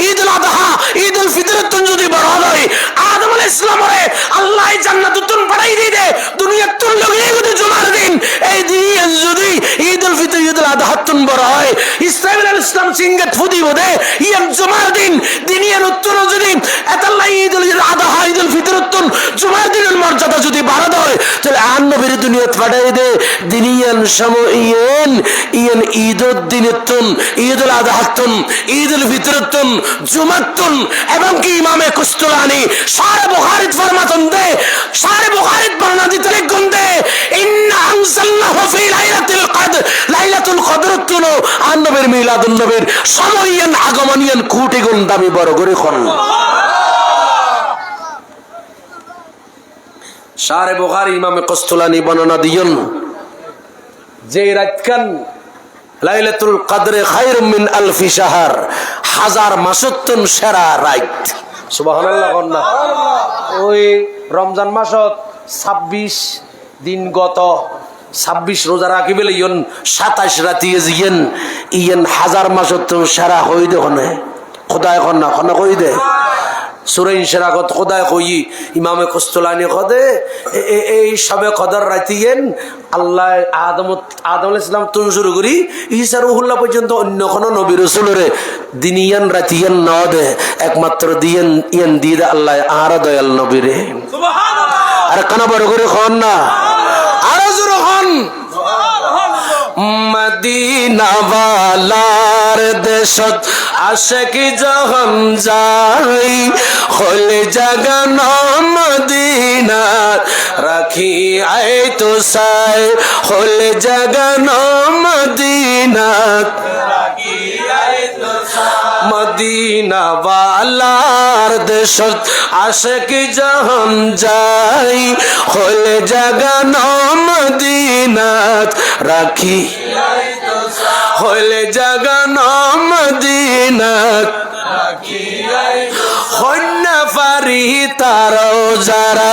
ঈদুল আযহা ঈদুল ফিতরত যদি বড় হয় আদম আলাইহিস সালামরে আল্লাহ জান্নাতুত পাঠাই দে দুনিয়াত লগে যদি জুমার দিন এই দিন যদি ঈদুল ফিতর ঈদুল আযহা বড় হয় ইসরাঈল আলাইহিস সালাম সিংগাত ফুদি বদে ইয়াম জুমার দিন দিনিয়ার উত্তর যদি আল্লাহ ঈদুল আযহা ঈদুল ফিতরত জুমার দিনের মর্যাদা যদি বাড়া দেয় তাহলে আর নবীর দুনিয়াত পাঠাই দে দিনিয়ান সমইয়েন ইয়ান ঈদুদ দিনতুন ঈদুল আযহাতুন ঈদুল ফিতরতুন জুমাতুন এবং কি ইমামে কুস্তুলানি সারে বুখারীত ফরমাতন দে সারে বুখারীত বর্ণনা দিতে গন্দে ইন্না আনজালনাহু ফি লাইলাতুল কদর লাইলাতুল কদরতুন আর নবীর মিলাদুন নবীর সমইয়েন আগমনিয়ান কোটি গুণ দামি বড় করে কোন সারে বুখারী ইমামে কস্তলানি বর্ণনা দিয়েন যে রাতকান লাইলাতুল কদরে খায়রুম মিন আলফি শাহর হাজার মাসতুন সেরা রাত সুবহানাল্লাহ কন্না ওই রমজান মাসত 26 দিন গত 26 রোজা রাখিবেলে ইয়ন 27 রাতি জিয়েন ইয়ন হাজার মাসতুন সেরা হই দেখনে খোদায় কন্না কন্না কই দে সূরা ইনশিরাকত খোদায় কই ইমামে কস্তলানি কদে এই সবে কদর রাতিয়েন আল্লাহ আদম আলাইহিস সালাম তুন শুরু করি ঈসা রুহুল্লাহ পর্যন্ত অন্য কোন নবী রাসূলরে দিনিয়ান রাতিয়ান না দে একমাত্র দিয়েন ইয়ান দিয়ে আল্লাহ আর দয়াল নবীরে সুবহানাল্লাহ আর কানা বড় করে খন না আর জোরে খন মদিনা ওয়ালার দেশত আশিক যখন যাই খোলে জাগান মদিনা রাখি আই তো সাই খোলে জাগান মদিনা রাখি আই তো সাই মদিনা ওয়ালার দেশত আশিক যখন যাই খোলে জাগান মদিনা রাখি হলে জাগান মদিনাত হন্না ফারি তারাও যারা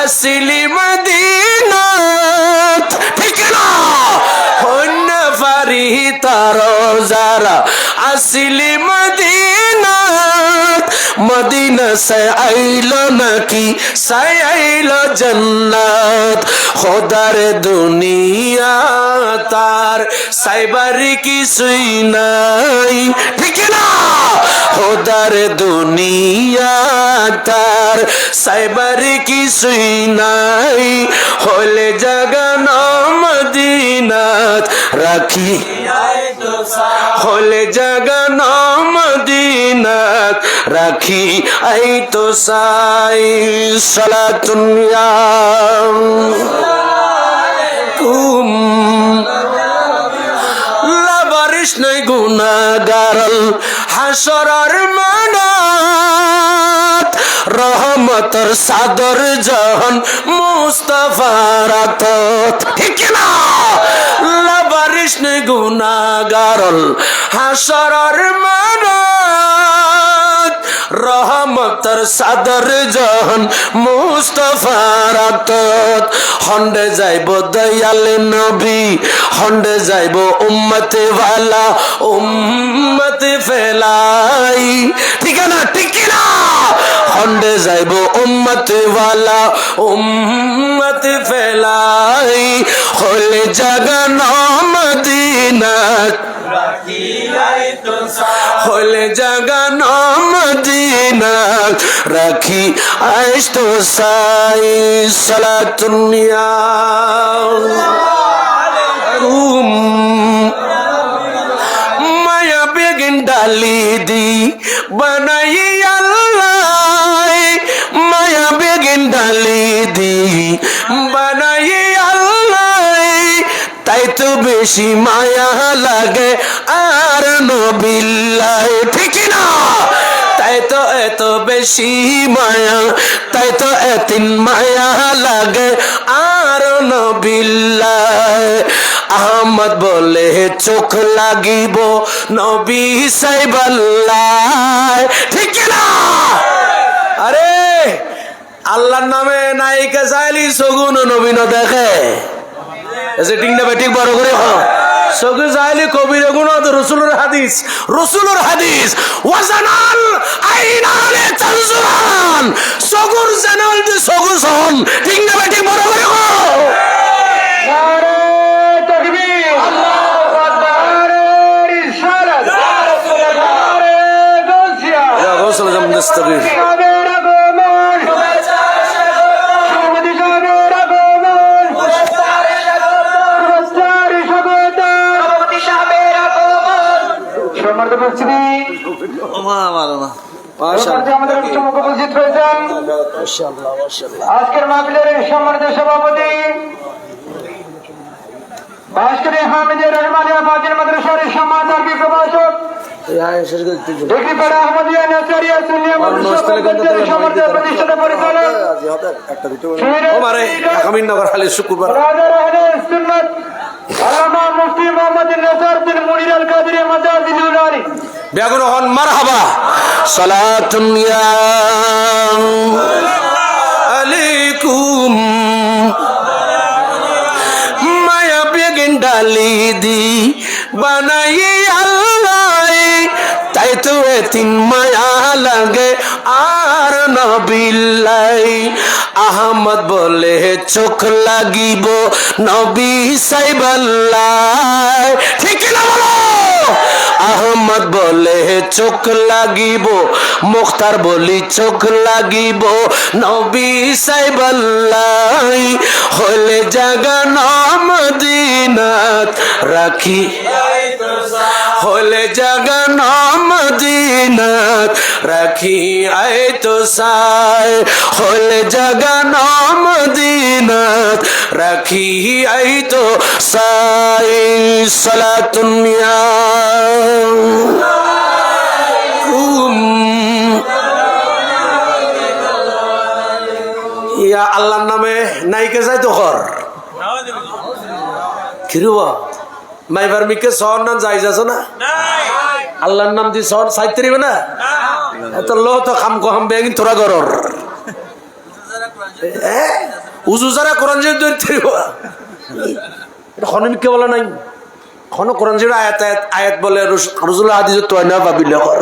আসিলি মদিনাত ঠিক না হন্না ফারি তারাও যারা আসিলি মদিনাত মদিনা সে আইলো নাকি সে আইলো জান্নাত খোদার দুনিয়া তার সাইবারি কিছুই নাই ঠিক না খোদার দুনিয়া তার সাইবারি কিছুই নাই হলে জাগান মদিনাত রাখি হলে জাগান মদিনাত রাখি আই তো সাই সালাতুন ইয়া লাবারিশ নাই গুনাহগারল হাসরের মানাত রহমতের সাদর জাহান মুস্তাফার আতত ঠিক না লাবারিশ নাই গুনাহগারল হাসরের মানাত রহমতের সাদর জাহান মুস্তাফার আতত হন্ডে যাইব দয়াল নবী হন্ডে যাইব উম্মতে ওয়ালা উম্মতে ফেলাই ঠিক না ঠিক না হন্ডে যাইব উম্মতে ওয়ালা উম্মতে ফেলাই হলে জাগান মদিনাত হলে জাগান মদিনাত রাখি আইস তো সাই সালাতুন ইয়া মায়া বেগিন ডালি দি বানাই আল্লাহ বেশি মায়া লাগে আর নবিল্লাহ, ঠিক না? তাই তো এত বেশি মায়া, তাই তো এতিন মায়া লাগে আর নবিল্লাহ। আহমদ বলে চোখ লাগিব নবী সাইবাল্লাহ, ঠিক না? আরে আল্লাহর নামে নায়িকা চাইলি সগুন নবীন দেখে, ঠিক না? ঠিক বড় করে সগু চাইলি কবির গুণ রসুলের হাদিস, রসুলের হাদিস ওয়াজানাল আইনালে তানজুরান, সগুর জানাল দি সগু সন, ঠিক না? ঠিক বড় করে নারে তাকবীর, আল্লাহু আকবার, রিসালাত, ইয়া রাসূলুল্লাহ, নারে গাউসিয়া, ইয়া গাউসুল জামান দস্তগীর। আজকের মাহফিলের সম্মানিত সভাপতি ভাস্করী হামিদের রহমানিয়া ফাজিল মাদ্রাসার সম্মানিত আরবি প্রভাষক ডিগ্রিপাড়া আহমদিয়া নাসারিয়া সুন্নিয়া মাদ্রাসা কমিটির সম্মানিত প্রতিষ্ঠাতা পরিচালক আমিননগর খালি শুক্রবার রাজার আহলে সুন্নাত আল্লামা মুফতি মোহাম্মদ নাসিরউদ্দিন মুনির আল কাদেরী মাজাজিলুল আলী বেগুন হন মারহাবা সালাতুন ইয়া আলাইকুম মায়া বেগিন ডালি দি বানাই আল্লাহ, তাই তো এতিন মায়া লাগে আর নবিল্লাহ। আহমদ বলে চোখ লাগিব নবী সাইবাল্লাহ, ঠিক না বলো? আহমদ বলে চোখ লাগিব, মুখতার বলি চোখ লাগিব নবী সাইবাল্লাহ। হলে জাগা মদিনাত রাখি, হলে জাগা মদিনাত রাখি আয় তো সাই, হলে জাগা মদিনাত রাখি আয় তো সাই। সালাতুন ইয়া আল্লাহর নামে নাইকে যাই তো কর কিরুবা মাইবার মিকে সর নাম যাই যাচ্ছ না, আল্লাহর নাম দি সর সাইতে দিবে না, এত লো তো খাম কম বেগিন তোরা গরর উজু যারা কোরআন যে খনমিকে বলা নাই, খন কোরআন যে আয়াত আয়াত বলে রসুল হাদিস তো না ভাবিল কর।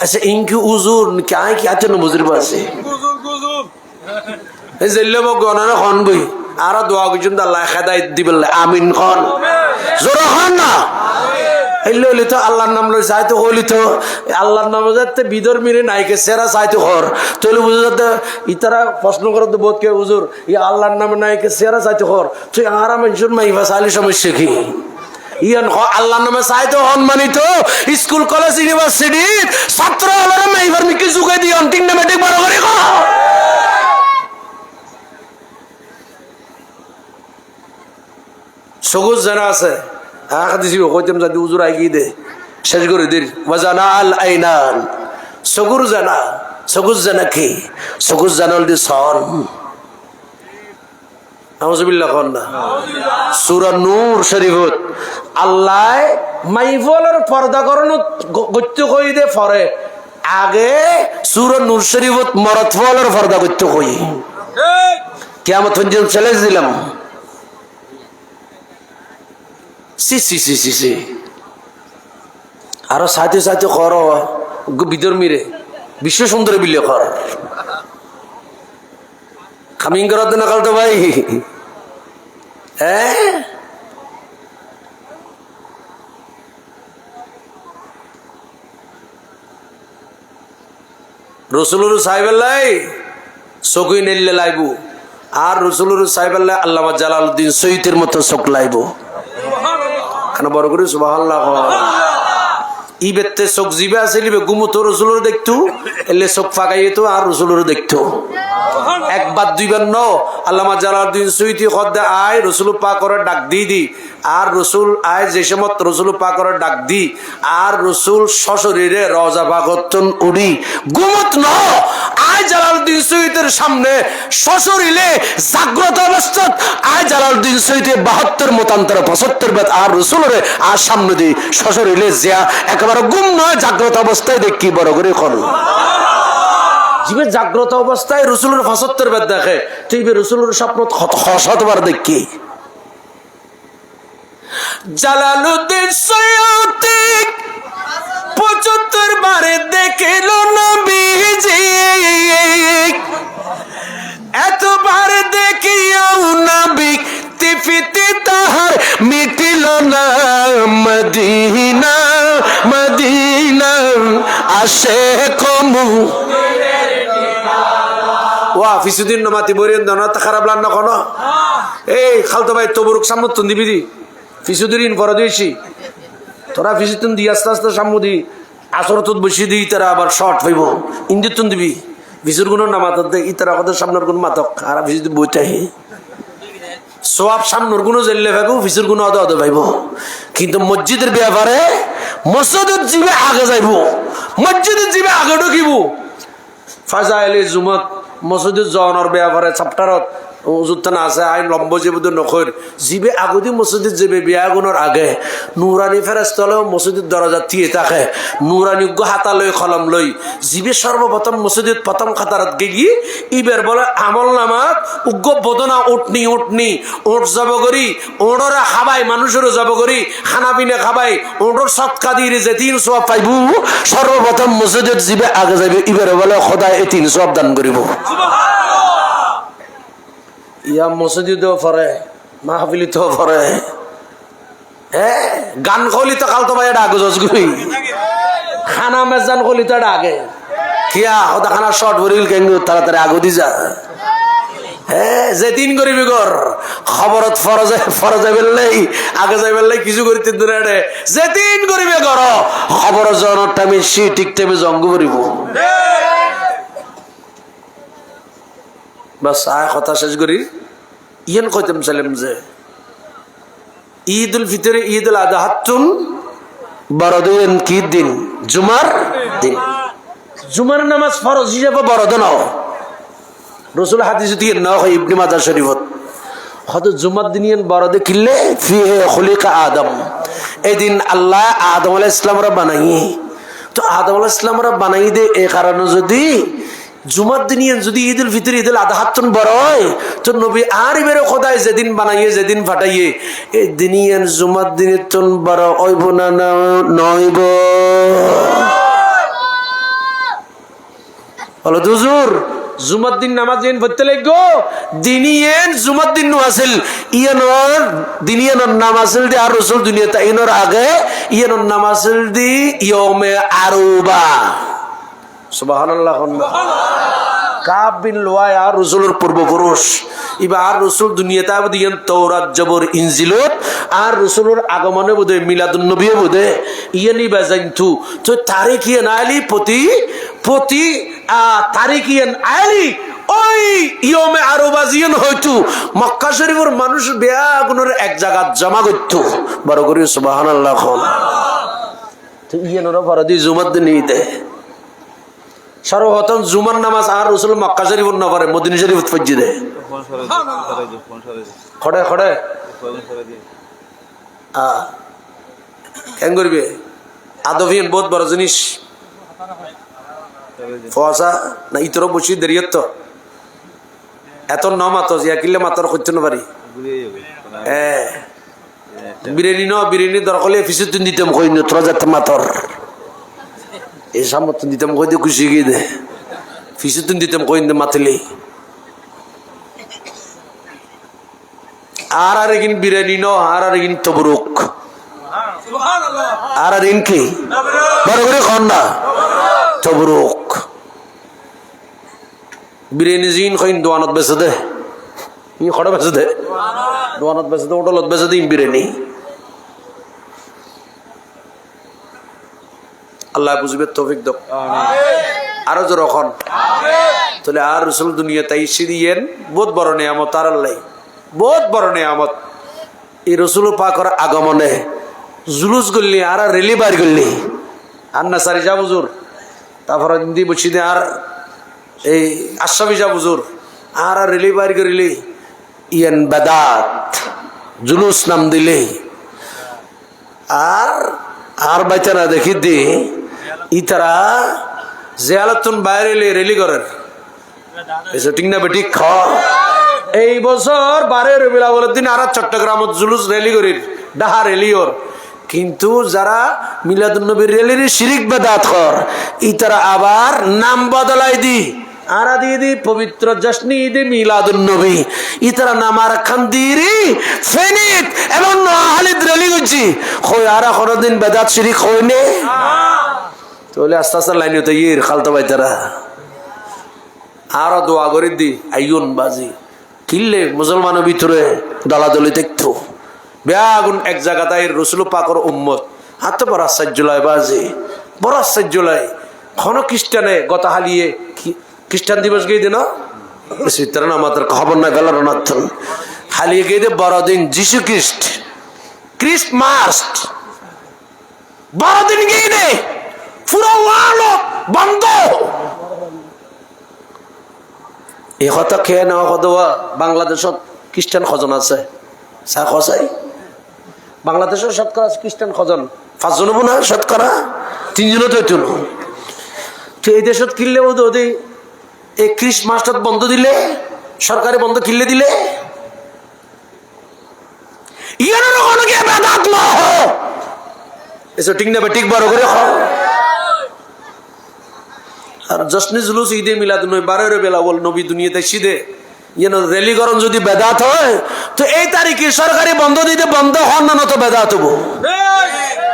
আচ্ছা ইনকি উজুর কাই কি আছে না বুঝির পাশে এই জেলে বক গনারে খন বই আর দোয়া কইছুন আল্লাহ হেদায়েত দিবেলে আমিন খন জোর খন না হইলে হইলে তো আল্লাহর নাম লই চাইতো হইলি তো আল্লাহর নাম যাতে বিদর মিরে নাইকে সেরা চাইতো কর তইলে বুঝ যাতে ইতারা প্রশ্ন করত বহুত কে হুজুর ই আল্লাহর নামে নাইকে সেরা চাইতো কর তুই আর মানুষের মাইবা চাইলে সমস্যা কি ইয়ান আল্লাহর নামে চাইতো হন মানিত স্কুল কলেজ ইউনিভার্সিটি ছাত্র হলরে মাইবার মিকে যুগাই দি অন্টিং নামে ঠিক বড় করে কো সবুজ জানা আছে হাদিসে কইতাম যদি হুজুর আইগি দে শেষ করে দির ওয়াজানা আল আইনান সগুর জানা সগুজ জানা কি সগুজ জানাল দি সন নাউজুবিল্লাহ কন্না সূরা নূর শরীফত আল্লাহ মাইফলের পর্দা করন গত্য কই দে পরে আগে সূরা নূর শরীফত মরদ ফলের পর্দা গত্য কই কিয়ামত পর্যন্ত চ্যালেঞ্জ দিলাম সি সি সি সি সি আরো সাথে সাথে কর বিদর মিরে বিশ্ব সুন্দর বিলে কর খামিং করাতে না কাল তো ভাই হ্যাঁ রসুলুর সাহেবাল্লাহ চকুই নেলে লাইবু আর রসুলুর সাহেবাল্লাহ আল্লামা জালালউদ্দিন সৈয়দের মতো চোখ লাইব খানা বড় করে সুবহানাল্লাহ ই বেতে চোখ জিবে আছে লিবে গুমতো রসুলুর দেখতো এলে চোখ ফাঁকাইয়ে তো আর রসুলুর দেখতো একবার দুইবার ন আল্লামা জালালউদ্দিন সুয়ুতি খদ্দে আয় রসুল পাক করে ডাক দি আর রসুল আয় যে সময় রসুল পাক করে ডাক দি আর রসুল সশরীরে রওজা পাকতন উড়ি গুমত ন আয় জালালউদ্দিন সুয়ুতির সামনে সশরীরে জাগ্রত অবস্থাত আয় জালালউদ্দিন সুয়ুতি 72 মতান্তর 75 বেদ আর রসুলরে আর সামনে দি সশরীরে জিয়া একেবারে গুম নয় জাগ্রত অবস্থায় দেখি বড় করে খন জিবে জাগ্রত অবস্থায় রসুলের 75 বেদ দেখে তুই রসুলের স্বপ্ন শতবার দেখি জালালউদ্দিন সুয়ুতি 75 বারে দেখিল নবীজি এতবার দেখিয়াও নবী তিফিতে তাহার মিটিল না মদিনা মদিনা আসে কমু ওয়া ফিসুদ্দিন নমাতি বরিন দনা তা খারাপ লান না কোন এই খালতো ভাই তবরুক সামত দিবি দি ফিসুদ্দিন পর দিয়েছি তোরা ফিসুদ্দিন দি আস্তে আস্তে সামুদি আসরত বসি দি তারা আবার শর্ট হইব ইন্দিতুন দিবি ফিসুর গুণ নামাত দে ইতারা কদের সামনের গুণ মাতক আর ফিসুদ্দিন বইটাই সোয়াব সামনের গুণ জেললে ভাইব ফিসুর গুণ অদ অদ ভাইব কিন্তু মসজিদের ব্যাপারে মসজিদের জিবে আগে যাইব মসজিদের জিবে আগে ঢুকিব ফাজাইলে জুমত মসজিদের জনের ব্যাপারে চ্যাপ্টারত যুদ্ধনা আছে আইন লম্ব যেবুদ নখর জিবে আগদি মসজিদের যাবে বিয়াগুনের আগে নুরানি ফেরেশতালেও মসজিদের দরজা থিয়ে থাকে নুরানি হাতা লই কলম লই জিবে সর্বপ্রথম মসজিদের প্রথম খাতারত গিয়ে ইবের বলে আমল নামাত উগ্র বদনা উঠনি উঠনি ওট যাব করি ওড়রা খাবাই মানুষেরও যাব করি খানা পিনা খাবাই ওড়র সৎকা দিয়ে যে 3 সওয়াব পাইব সর্বপ্রথম মসজিদের জিবে আগে যাবে ইবের বলে খোদা এই 3 সওয়াব দান করিব ইয়া মসজিদেও পড়ে মাহফিলিতেও পড়ে গান কলি তো কাল তো ভাই এটা আগে জসগুই খানা মেজান কলি তো এটা আগে কিয়া ওটা খানা শর্ট ভরিল কেন তাড়াতাড়ি আগে দি যা যেদিন করিবি গর খবরত ফরজে বেললেই আগে যাই বেললেই কিছু করিতে দূরে যেদিন করিবি গর খবর জনের টাইমে সি ঠিক টাইমে জঙ্গ করিব বাস আয় কথা শেষ করি ইয়ান কইতাম সালাম যে ঈদুল ফিতরে ঈদুল আযহাতুন বড়দিন কি দিন জুমার দিন জুমার নামাজ ফরজ হিসেবে বড়দিন রাসূল হাদিসে দিয়ে না হয় ইবনে মাজাহ শরীফত হয়তো জুমার দিন ইয়ান বড়দে কিল্লে ফিহে খুলিকা আদম এদিন আল্লাহ আদম আলাইহিস সালামরা বানাই তো আদম আলাইহিস সালামরা বানাই দে এই কারণে যদি জুমার দিন যদি ঈদুল ফিতর ঈদুল আযহাতুন বড় হয় তো নবী আর ইবের খোদায় যেদিন বানাইয়ে যেদিন ফাটাইয়ে এই দিনিয়ান জুমার দিনের তুন বড় হইব না নইব বলো হুজুর জুমার দিন নামাজ দিন পড়তে লাগো দিনিয়ান জুমার দিন আসল ইয়ানোর দিনিয়ানোর নাম আসল দি আর রাসূল দুনিয়াতে ইনোর আগে ইয়ানোর নাম আসল দি ইয়মে আরুবা সুবহানাল্লাহ কাব বিন লুয়াই আর রাসূলের পূর্বপুরুষ ইবা আর রাসূল দুনিয়াতে দিয়েন তাওরাত জবর ইনজিলত আর রাসূলের আগমনে বোধে মিলাদুন নবী বোধে ইয়ানি বাজাইন্তু তো তারিখিয়ান আলী প্রতি তারিখিয়ান আলী ওই ইয়মে আরবাজিয়ান হয়তো মক্কা শরীফের মানুষ বেয়াগুনের এক জায়গা জমা করত বড় করে সুবহানাল্লাহ তো ইয়ানোর ফরদি জুমার দিন ঈদে সর্বপ্রথম জুমার নামাজ আর রাসূল মক্কা শরীফ না পড়ে মদিনা শরীফ পড়জি দে খড়ে খড়ে কেন করবে আদবিন বহুত বড় জিনিস ফসা না ইতর বসি দেরিয়ত তো এত ন মাত কিলে মাতর করতে না পারি বিরিয়ানি দরকার ফিসে তুই দিতাম কই তোরা যাতে মাতর এই সামর্থ্য দিতাম কই দিয়ে খুশি গিয়ে দে ফিসে তুই দিতাম কই মাতিলে আর এগিন বিরিয়ানি ন আর এগিন তবরুক আর এগিন কি বড় করে খান না তবরুক বিরিয়ানি জিন কইন দোয়ানত বেচে দে ই খড় বেচে দে দোয়ানত বেচে দে হোটেলত বেচে দিন বিরিয়ানি আল্লাহ বুঝবে তৌফিক দাও আরো জোর এখন তাহলে আর রসুল দুনিয়া তাই সিরিয়েন বহুত বড় নিয়ামত আর আল্লাহ বহুত বড় নিয়ামত এই রসুল পাকর আগমনে জুলুস করলি আর রেলি বার করলি আর না সারি যা বুজুর তারপর হিন্দি বুঝি দে আর এই আশাবি যা বুজুর আর রেলি বার করিলি ইয়ান বেদাত জুলুস নাম দিলে আর আর বাচ্চারা দেখি দি ইতারা জিয়ালতুন বাইরে রেলি করেন এসে ঠিক না বেটি খ এই বছর 12 রবিউল আউয়ালের দিন আর চট্টগ্রামত জুলুস রেলি করির ডাহা রেলিওর কিন্তু যারা মিলাদুন নবীর রেলির শিরিক বেদাত কর ইতারা আবার নাম বদলাই দি আর দিয়ে দি পবিত্র জশ্নি ঈদে মিলাদুন নবী ইতারা নাম আর খান দিরি ফেনিত এবং নোয়াখালীত রেলি করছি কই আর কোনদিন বেদাত শিরিক হয়নি তাহলে আস্তে আস্তে লাইন হতে ইয়ের খালতো বাইতারা আরো দোয়া করে দি আইন বাজি কিনলে মুসলমানের ভিতরে দলাদলি দেখতো বেআগুন এক জায়গাতে রসুল পাকর উম্মত হাতে বড় আশ্চর্য লয় বাজি বড় আশ্চর্য লয় খন খ্রিস্টানে গত হালিয়ে খ্রিস্টান দিবস গিয়ে দিন শীতারান আমাদের খবর না গেল রনাথন হালিয়ে গিয়ে দে বড়দিন যিশু ক্রিস্টমাস বড়দিন গিয়ে দে পুরো বন্ধ এই কথা খেয়ে নেওয়া কতবা বাংলাদেশত খ্রিস্টান খজন আছে চা খসাই বাংলাদেশের শতকরা খ্রিস্টান খজন 5 জন হবো না শতকরা 3 জনও তো এই দেশত কিনলে ওদি এই খ্রিস্টমাসটা বন্ধ দিলে সরকারি বন্ধ কিনলে দিলে ইয়ানোর অনেকে বেদাত লহ এসব ঠিক না ঠিক বড় করে আর জশ্নে জুলুস ঈদে মিলাদুন নবী 12 রবিউল আউয়াল নবী দুনিয়াতে সিদে ইয়েন রেলিকরণ যদি বেদাত হয় তো এই তারিখে সরকারি বন্ধ দিতে বন্ধ হন না তো বেদাত হবো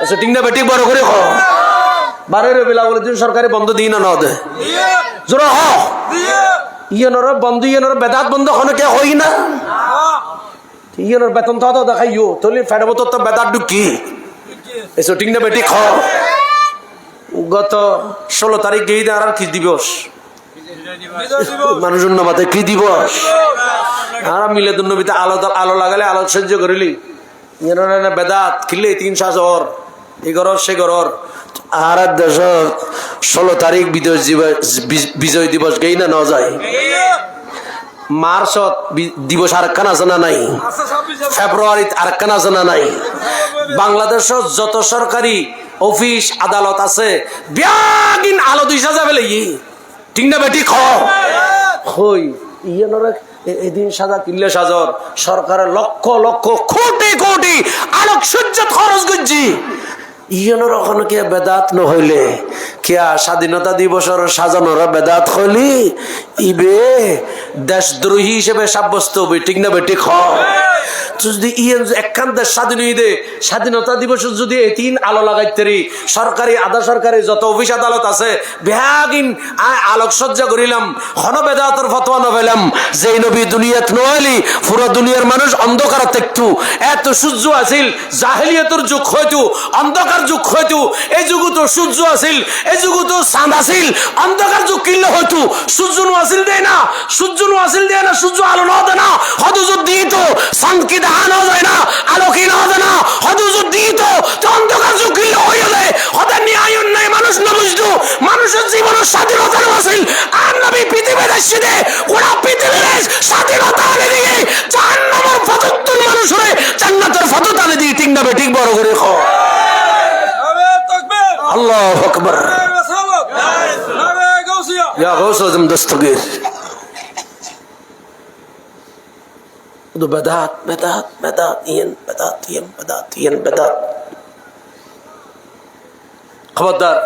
আচ্ছা ঠিক না বেটি বড় করে হ 12 রবিউল আউয়ালের দিন সরকারি বন্ধ দিই না দে জোরা হ ইয়েনর বন্ধ ইয়েনর বেদাত বন্ধ হনে কে হই না ইয়েনর বেতন তো দেখাইও তাহলে ফেডাবো তো বেদাত ঢুকি এসো ঠিক না বেটি খ গত 16 তারিখ গিয়ে আর কি দিবস মানুষজন নবাতে কি দিবস আর মিলাদুন নবীতে আলো লাগালে আলো সহ্য করিলি বেদাত কিনলে 300 জ্বর এই ঘর সে ঘর আর দেশ 16 তারিখ বিজয় দিবস গেই না যায় মার্চত দিবস আর কান আছে না নাই ফেব্রুয়ারিত আর কান আছে না নাই বাংলাদেশত যত সরকারি অফিস আদালত আছে ব্যাগিন আলো 200 যাবে লাগি ঠিক না বেটি খই ইয়েনরে এদিন সাজা কিনলে সাজর সরকারের লক্ষ লক্ষ কোটি কোটি আলোক সজ্জ খরচ করছি ইয়েনর ওখানে কে বেদাত নহইলে কিয়া স্বাধীনতা দিবসের সাজানোর বেদাত হইলি ইবে দেশদ্রোহী হিসেবে সাব্যস্ত হবে ঠিক না বেটি যদি ইয়েন একখান দেশ স্বাধীন হইতে স্বাধীনতা দিবস যদি এতিন আলো লাগাইতে সরকারি আধা সরকারি যত অফিস আদালত আছে বেহাগিন আলোকসজ্জা করিলাম হন বেদাতর ফতোয়া নভেলাম যে নবী দুনিয়াত নইলি পুরো দুনিয়ার মানুষ অন্ধকার থাকতো এত সূর্য আছিল জাহেলিয়াতের যুগ হয়তো অন্ধকার যুগ হয়তো এই যুগ তো সূর্য আছিল এই যুগ তো চাঁদ আছিল অন্ধকার যুগ কিনলে হয়তো সূর্য নো আছিল দেয় না সূর্য নো আছিল দেয় না সূর্য আলো না দেয় না হয়তো যদি তো চাঁদ কি দেখা না যায় না আলো কি না যায় না হয়তো যদি তো অন্ধকার যুগ কিনলে হয়ে যায় হয়তো ন্যায় নাই মানুষ না বুঝতো মানুষের জীবনের স্বাধীনতা আছিল আর নবী পৃথিবীর এসে ওরা পৃথিবীর স্বাধীনতা আনে দিয়ে জাহান্নামের ফততুল মানুষ হয়ে জান্নাতের ফতত আনে দিয়ে ঠিক না ঠিক বড় করে খ আল্লাহু আকবার ইয়া গাউস আজম দস্তগীর তো বেদাত বেদাত বেদাত ইয়েন বেদাত খবরদার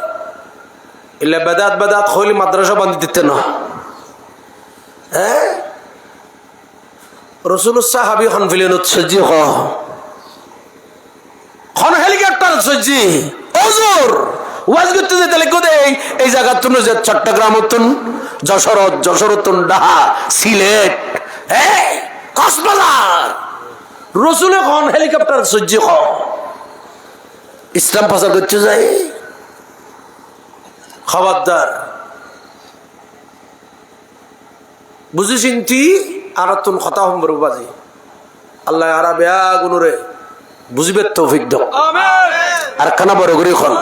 ইল্লা বেদাত বেদাত হইলে মাদ্রাসা বান্ধি দিতে না হ্যাঁ রসুলুল্লাহ সাহাবী খন ফিলেন সজ্জি খন হেলিকপ্টার সজ্জি ওজুর ওয়াজ করতে যেতে লিখো দে এই জায়গা তুন যে চট্টগ্রাম তুন যশোর ডাহা সিলেট হ্যাঁ কক্সবাজার রসুল খন হেলিকপ্টার সজ্জি ইসলাম প্রচার করতে যায় খবরদার বুঝি চিন্তি আর তুন কথা সম্ভব বাজি আল্লাহ আরা বেয়া গুণরে বুঝবে তৌফিক দাও আর খানা বড় করে খন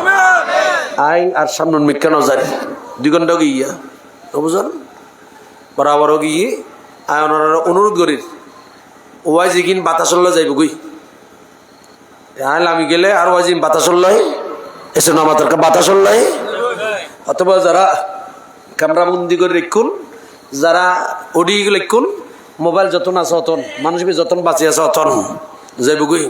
আই আর সামনে মিকানো যায় 2 ঘন্টা গিয়া বুঝলেন বরাবর গিয়ে আয় ওনারা অনুরোধ করি ওয়াই যেদিন বাতাসল্লা যাইব গই আমি গেলে আর ওয়াই যেদিন বাতাসল্লাই এসে আমাদের বাতাসল্লাই অথবা যারা ক্যামেরা বন্দি করে রেখুন যারা অডিও লেখুন মোবাইল যতন আছে অতন মানুষ যতন বাঁচি আছে অতন যাইব গই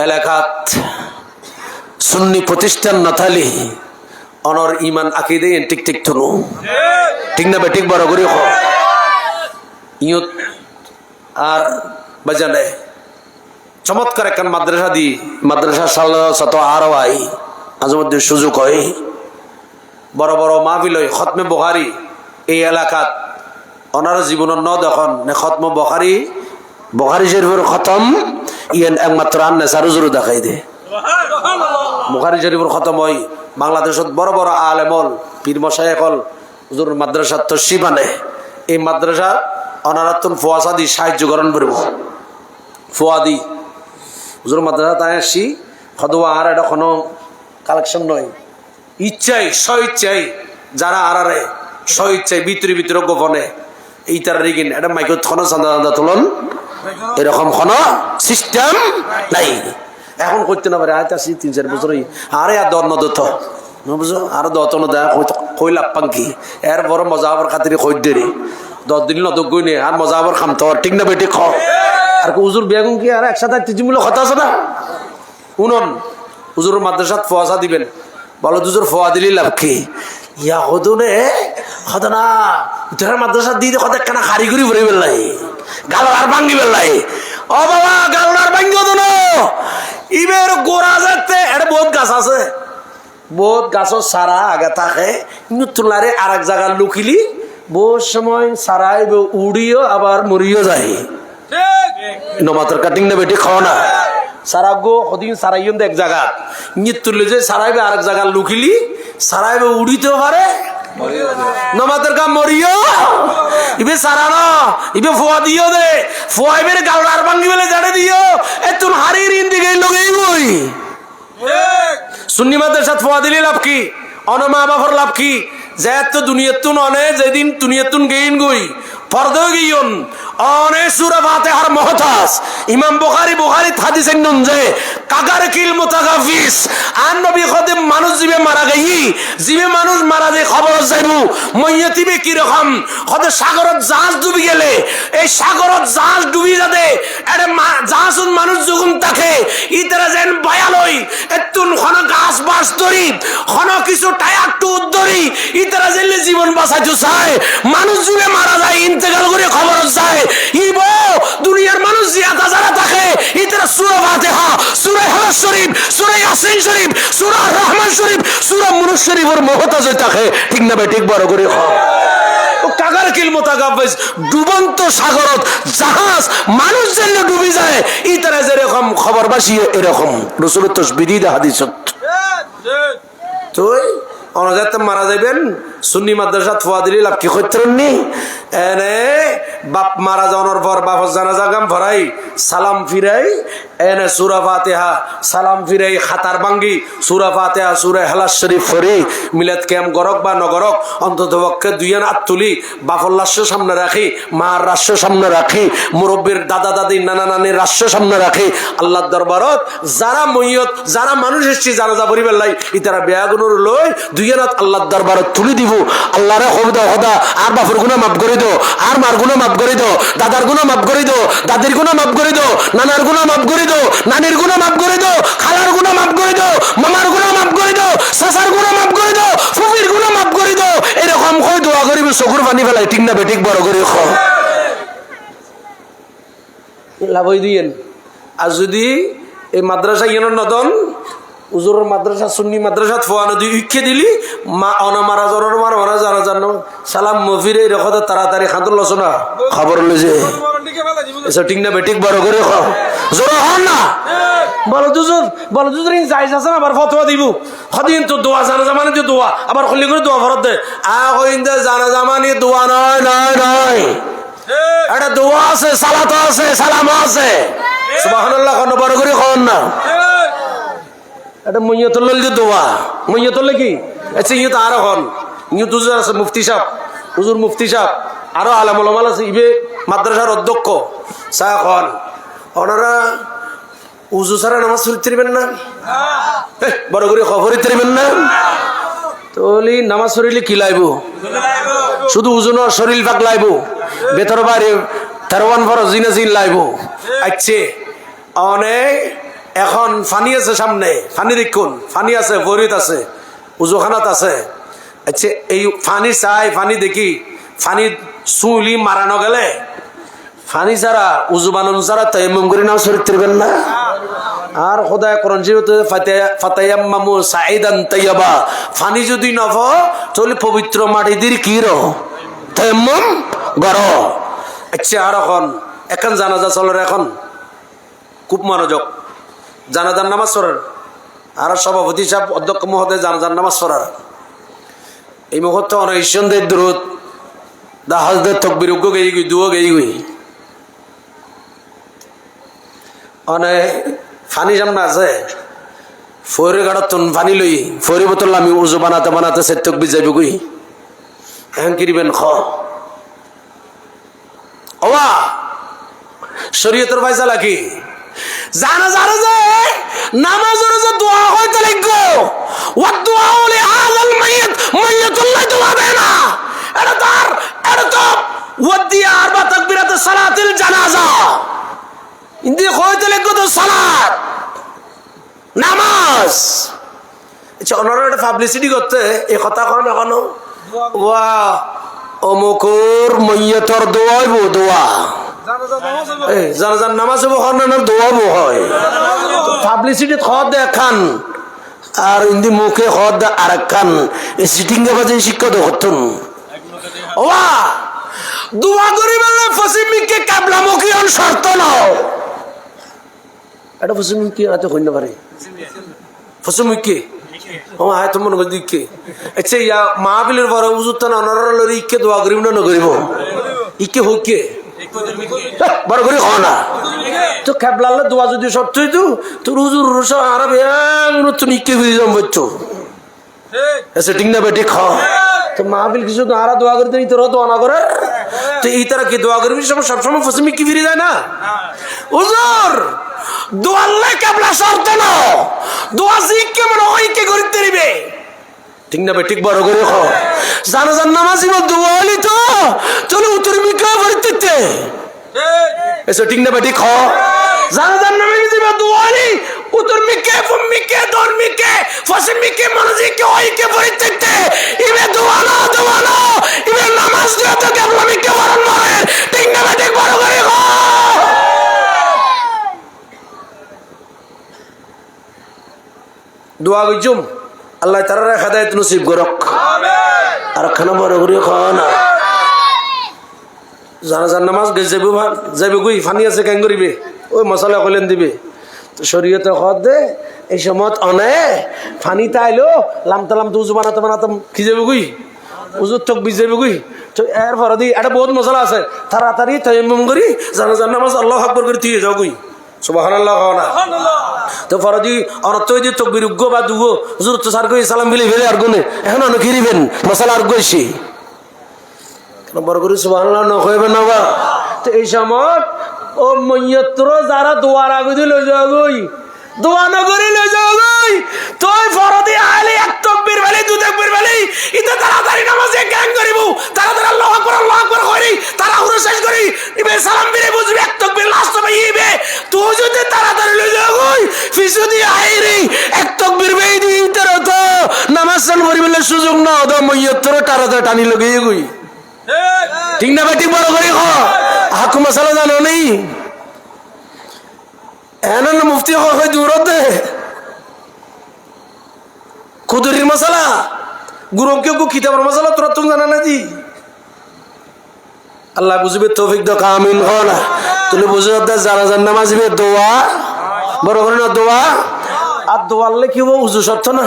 এলাকাত সুন্নি প্রতিষ্ঠান নাথালি অনর ইমান আকিদে ঠিক ঠিক থুনু ঠিক না বেঠিক বড় করে ইয়ত আর বাজানে চমৎকার একখান মাদ্রাসা দি মাদ্রাসা সাল শত আরো আই মাঝে মধ্যে সুযোগ হয় বড় বড় মাহফিল হয় খতমে বুখারী এই এলাকাত ওনার জীবনের ন দেখুন খতম বুখারী শরীফের খতম ইয়ান একমাত্র আন্নে সারুজুরু দেখাই দে বুখারী শরীফের খতম হয় বাংলাদেশত বড় বড় আলেমল পীর মশায়েখল হুজুর মাদ্রাসা তশরিফ আনে এই মাদ্রাসা অনারাতন ফুয়াশা দি সাহায্য করণ করব ফুয়াদি হুজুর মাদ্রাসা তাই আসি খদুয়া আর এটা কোনো কালেকশন নয় ইচ্ছাই স্বইচ্ছাই যারা আরারে স্বইচ্ছাই ভিতরে ভিতরে গোপনে এই তার রিগিন এটা মাইকত কোনো চান্দা চান্দা তুলন এরকম কোনো সিস্টেম নাই এখন করতে না পারে আয়তা আসি 3-4 বছরই আরে আর দর নদত বুঝো আর দত নদা কই লাভ পাঙ্কি এর বড় মজা আবার খাতিরে কই দেরি 10 দিন নদক গই নে আর মজা আবার খাম তো ঠিক না বেটি খ আর হুজুর বেগুন কি আর একসাথে তিজিমূলক কথা আছে না উনন হুজুর মাদ্রাসাত ফুয়াশা দিবেন বলো হুজুর ফুয়া দিলি লাভ কি ইয়া হদুনে হদনা তোর মাদ্রাসা দিয়ে কত একখানা কারিগরি ভরে বেলাই গাল আর ভাঙ্গি বেলাই ও বাবা গাল আর ভাঙ্গি হদন ইবের গোড়া যাতে এটা বহুত গাছ আছে বহুত গাছর সারা আগে থাকে তুলারে আর এক জায়গায় লুকিলি বহুত সময় সারাই উড়িও আবার মরিও যায় নমাতর কাটিং না বেটি খাও না সারা গো ওদিন সারাইন এক জায়গা নিয়ে তুললে যে সারাইবে আর এক জায়গা লুকিলি সারাইবে উড়িতে পারে নমাতর কা মরিও ইবে সারানো ইবে ফুয়া দিও দে ফুয়া ইবে গালদার ভাঙ্গি বেলে জাড়ে দিও এ তুন হারির ইন দিকে লগেই বই সুন্নি মাদ্রাসা ফুয়া দিলি লাভ কি অনমা বাফর লাভ কি যেত দুনিয়াতুন অনে যেদিন দুনিয়াতুন গেইন গই পর্দা গিয়ন অনে সূরা ফাতিহার মুহতাজ ইমাম বুখারী হাদিসের নঞ্জে কাগার কিল মুতাগাফিস আর নবী খদে মানুষ জিবে মারা গই জিবে মানুষ মারা যায় খবর যাইবো মইয়াতিবে কি রকম খদে সাগরত জাহাজ ডুবি গেলে এই সাগরত জাহাজ ডুবি যাবে এর জাহাজুন মানুষ যখন থাকে ইতারা যেন বায়ালই এতুন খন গাছ বাস ধরি খন কিছু টায়ার টুত ধরি ইতারা জেলে জীবন বাঁচাইতে চায় মানুষ জিবে মারা যায় ইন্তেকাল করে খবর যায় ইবো দুনিয়ার মানুষ জিয়াদা যারা থাকে ইতারা সূরা ফাতিহা সূরা ইখলাস শরীফ সূরা ইয়াসিন শরীফ সূরা রহমান শরীফ সূরা মুনাস শরীফের মুহতাজ থাকে ঠিক না ভাই ঠিক বড় করে কাগার কিল মুতাগাফিস ডুবন্ত সাগরত জাহাজ মানুষ যেন ডুবি যায় ইতারা যেরকম খবর বাসিয়ে এরকম রাসূলের তাসবিহ হাদিসত তুই অনজাত মারা যাবেন সুন্নি মাদ্রাসা ফুয়া দিলি লাভ কি করতেননি এনে বাপ মারা যাওয়ার পর বাপ জানাজা গাম ভরাই সালাম ফিরাই এনে সূরা ফাতিহা সালাম ফিরাই খাতার ভাঙ্গি সূরা ফাতিহা সূরা ইখলাস শরীফ পড়ি মিলাদ কিয়াম গরক বা নগরক অন্তত পক্ষে দুইয়ান হাত তুলি বাপর লাশ সামনে রাখি মার রাষ্ট্র সামনে রাখি মুরব্বীর দাদা দাদি নানা নানির রাষ্ট্র সামনে রাখি আল্লাহর দরবারত যারা মইয়ত যারা মানুষ এসেছি জানাজা পড়িবেন লাই ইতারা বেয়াগুনুর লই দুইয়ান হাত আল্লাহর দরবারত তুলি দিব আল্লাহরে খোদা খোদা আর বাপর গুনাহ মাফ করে দাও আর মার গুনাহ মাফ করে দাও দাদার গুনাহ মাফ করে দাও দাদির গুনাহ মাফ করে দাও নানার গুনাহ মাফ করে দাও নানির গুনাহ মাফ করে দাও খালার গুনাহ মাফ করে দাও মামার গুনাহ মাফ করে দাও সাসার গুনাহ মাফ করে দাও ফুফির গুনাহ মাফ করে দাও এরকম কই দোয়া করিবে চকুর পানি ফেলাই ঠিক না বেঠিক বড় করে খ লাভই দিয়েন আর যদি এই মাদ্রাসা ইয়েন নদন উজুরের মাদ্রাসা সুন্নি মাদ্রাসা ফোয়া নদী ইচ্ছে দিলি মা অনামারা জনের মার মারা জানা জানো সালাম মফিরে রেখো তাড়াতাড়ি খাঁদুর লস না খবর লইছে এসব ঠিক না বেঠিক বড় করে জোর হন না বলো দুজুর জায়জ আছে না আবার ফতোয়া দিব হদিন তো দোয়া জানাজা মানে যে দোয়া আবার খল্লি করে দোয়া ফরত দে কইন দে জানাজা মানে দোয়া নয় এটা দোয়া আছে সালাত আছে সালাম আছে সুবহানাল্লাহ কোন বড় করে কোন না এটা মুইয়তুল যে দোয়া মুইয়তুল কি আচ্ছা ইয়ে তো আরো হন ইয়ে তো আছে মুফতি সাহেব হুজুর মুফতি সাহেব আরো আলেম ওলামা আছে ইবে মাদ্রাসার অধ্যক্ষ সাহেব হন ওনারা উজু ছাড়া নামাজ পড়তে পারবেন না বড় করে খবর পারবেন না তাহলে নামাজ পড়িলে কি লাইব শুধু উজু না শরীর ভাগ লাইব ভেতর বাইরে তেরোয়ান ফরজ জিনা জিন লাইব আচ্ছা অনেক এখন ফানি আছে সামনে ফানি দেখুন ফানি আছে ফরিদ আছে উজুখানাত আছে আচ্ছা এই ফানি চাই ফানি দেখি ফানি চুলি মারানো গেলে ফানি ছাড়া উজু বানানো ছাড়া তাইয়াম্মুম করে নাও শরীর তিরবেন না আর খোদায় কোরআন শরীফে ফাতায়াম্মামু সাইদান তাইয়্যিবা ফানি যদি নফ তাহলে পবিত্র মাটি দিয়ে কি র তাইয়াম্মুম করো আচ্ছা আর এখন জানাজা চলে এখন খুব মনোযোগ জানাজার নামাজ পড়ার আর সভাপতি সাহেব অধ্যক্ষ মহোদয় জানাজার নামাজ পড়ার এই মুহূর্তে অনেক ঈশ্বরদের দূরত দা হজদের তকবির উগ্র গেই গই দুও গেই গই অনেক ফানি সামনে আছে ফয়রে গাড়ত ফানি লই ফয়রে বোতল আমি উজু বানাতে সে তকবির যাইব গই এখন কিরিবেন খ ওয়া শরীয়তের ফায়সালা কি জানাজার যে নামাজের যে দোয়া হইতে লাগবে ওয়া দোয়া লি হাযাল মাইয়িত মাইয়িতুল্লাহ দোয়া দেয় না এটা তো ওয়াদি আরবা তাকবীরাত সালাতুল জানাজা ইন্দি হইতে লাগবে তো সালাত নামাজ আচ্ছা ওনারা একটা পাবলিসিটি করতে এই কথা কোন এখনো ওয়া অমুকুর মাইয়িতর দোয়া হইব দোয়া জানাজার নামাজ হবো হরনানোর দোয়াবো হয় পাবলিসিটি খদ দেখান আর ইন্দি মুখে খদ দে আর খান এই সিটিং বাজে শিক্ষা দেখুন ওয়া দোয়া করি বললে পশ্চিমকে কাবলামুখী হন শর্ত নাও এটা পশ্চিমকে আছে কইন পারে পশ্চিমকে ও আয় তো মনে করি দিকে আচ্ছা ইয়া মাহফিলের পরে উজুত না অনারা লরি ইকে দোয়া করিব না নকরিব ইকে হইকে বড় করে খাও না তো খেবলালে দোয়া যদি সত্য হইতো তোর হুজুর রসা আরব তুমি ইকে ফিরে যাম বচ্চো এসে ঠিক না বেটি খাও তো মাহফিল কিছু তো আরা দোয়া করতে তোর দোয়া না করে তো এই তারা কি দোয়া করবি সবসময় ফসমি কি ফিরে যায় না হুজুর দোয়াল্লাই কেবলা শর্ত না দোয়া জিকে মনে হয় কে করতে দিবে ঠিক না ঠিক বড় করে খাও জানাজার নামাজি দোয়া হলি তো চলো উত্তর মিকা করতে এসে ঠিক না ঠিক খাও জানাজার নামাজি দোয়া হলি উত্তর মিকে ফুমিকে দরমিকে ফসমিকে মনজিকে ওইকে পরিতে ইবে দোয়া না ইবে নামাজ দিয়ে তো কেবলা মিকে বরণ মারে ঠিক না ঠিক বড় করে খাও দোয়া গইজুম আল্লাহ তাআলা হেদায়েত নসিব করক আমিন আর খানা বড় করে খাও না জানাজার নামাজ যাইবে গই ফানি আছে কেন করিবে ওই মশলা কইলেন দিবে তো শরীয়তে খদ দে এই সময় অনে ফানি তাইলো লামতালাম তো উজু বানাতে কি যাবে গই উজুর তক বিজ যাবে গই তো এর ফরদি এটা বহুত মশলা আছে তাড়াতাড়ি তায়াম্মুম করি জানাজার নামাজ আল্লাহু আকবার করে দিয়ে যাও গই সুবহানাল্লাহ না তো ফরদি অনর্থ হইতে তকবির উগ্গ বা দুগো হুজুর তো সার কই সালাম বিলে ফেলে আর গুনে এখন অনেক কিরিবেন মশলা আর গইছি কেন বড় করে সুবহানাল্লাহ না কইবেন না বা তো এই সময় ও মাইয়্যিতর যারা দোয়ার আগে দিয়ে লই যাও গই দোয়া না করে লই যাও গই তুই ফরদি আইলে এক তাকবীর বলি দু তাকবীর বলি ইতে তাড়াতাড়ি নামাজে গান করিব তাড়াতাড়ি আল্লাহু আকবার করি তারা হুরু শেষ করি ইবে সালাম বিলে বুঝবি এক তাকবীর লাস্ট হবে ইবে তুই যদি তাড়াতাড়ি লই যাও গই ফিসুদি আইরি এক তাকবীর বেই দি ইতর তো নামাজ সাল করি বলে সুযোগ না দ মাইয়্যিতর তাড়াতাড়ি টানি লগি গই ঠিক না বেটি বড় করি খ হাকু মশলা জানো নেই এনান মুফতি হয় দূরত দে কুদুরির মশলা গুরুম কেউ কিতাবের মশলা তোরা তুমি জানা না জি আল্লাহ বুঝবে তৌফিক দাও আমিন হো না তুমি বুঝে জানাজার নামাজ দোয়া বড় করে না দোয়া আর দোয়ালে কি হবো উজু সত্য না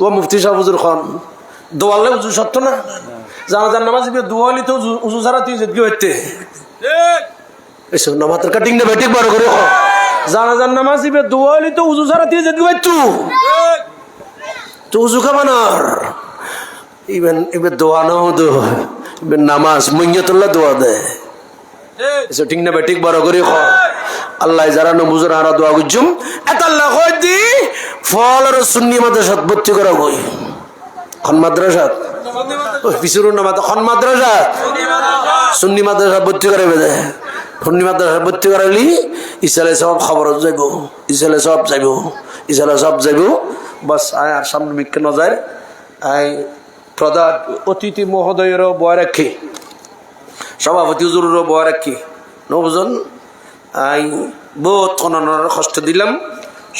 ও মুফতি সাহেব হুজুর খান দোয়ালে উজু সত্য না জানাজার নামাজ দোয়ালি তো উজু ছাড়া তুই যেতে হইতে এসব নামাজের কাটিং না বেটিক বড় করে জানাজার নামাজ দিবে দোয়ালি তো উজু ছাড়া তুই যেতে হইতু তো উজু খাবানার ইভেন এবার দোয়া না হতো এবার নামাজ মুইয়াতুল্লাহ দোয়া দেয় এসব ঠিক না বেটিক বড় করে আল্লাহ যারা নবুজুর আরা দোয়া গুজুম এত আল্লাহ কই দি ফল আর সুন্নি মাদ্রাসাত ভর্তি করা কই খন মাদ্রাসাত ওই পিছুরুন না মাদ্রাসা খন মাদ্রাসাত সুন্নি মাদ্রাসাত ভর্তি করে বেদে সুন্নি মাদ্রাসাত ভর্তি করাইলি ইসালে সব খবর যাইব ইসালে সব যাইব ইসালে সব যাইব বাস আয় আর সামনে মিক্কে নজার আয় প্রধান অতিথি মহোদয়েরও বয় রাখি সভাপতি হুজুরেরও বয় রাখি নবজন আই বহুত কোরআনের কষ্ট দিলাম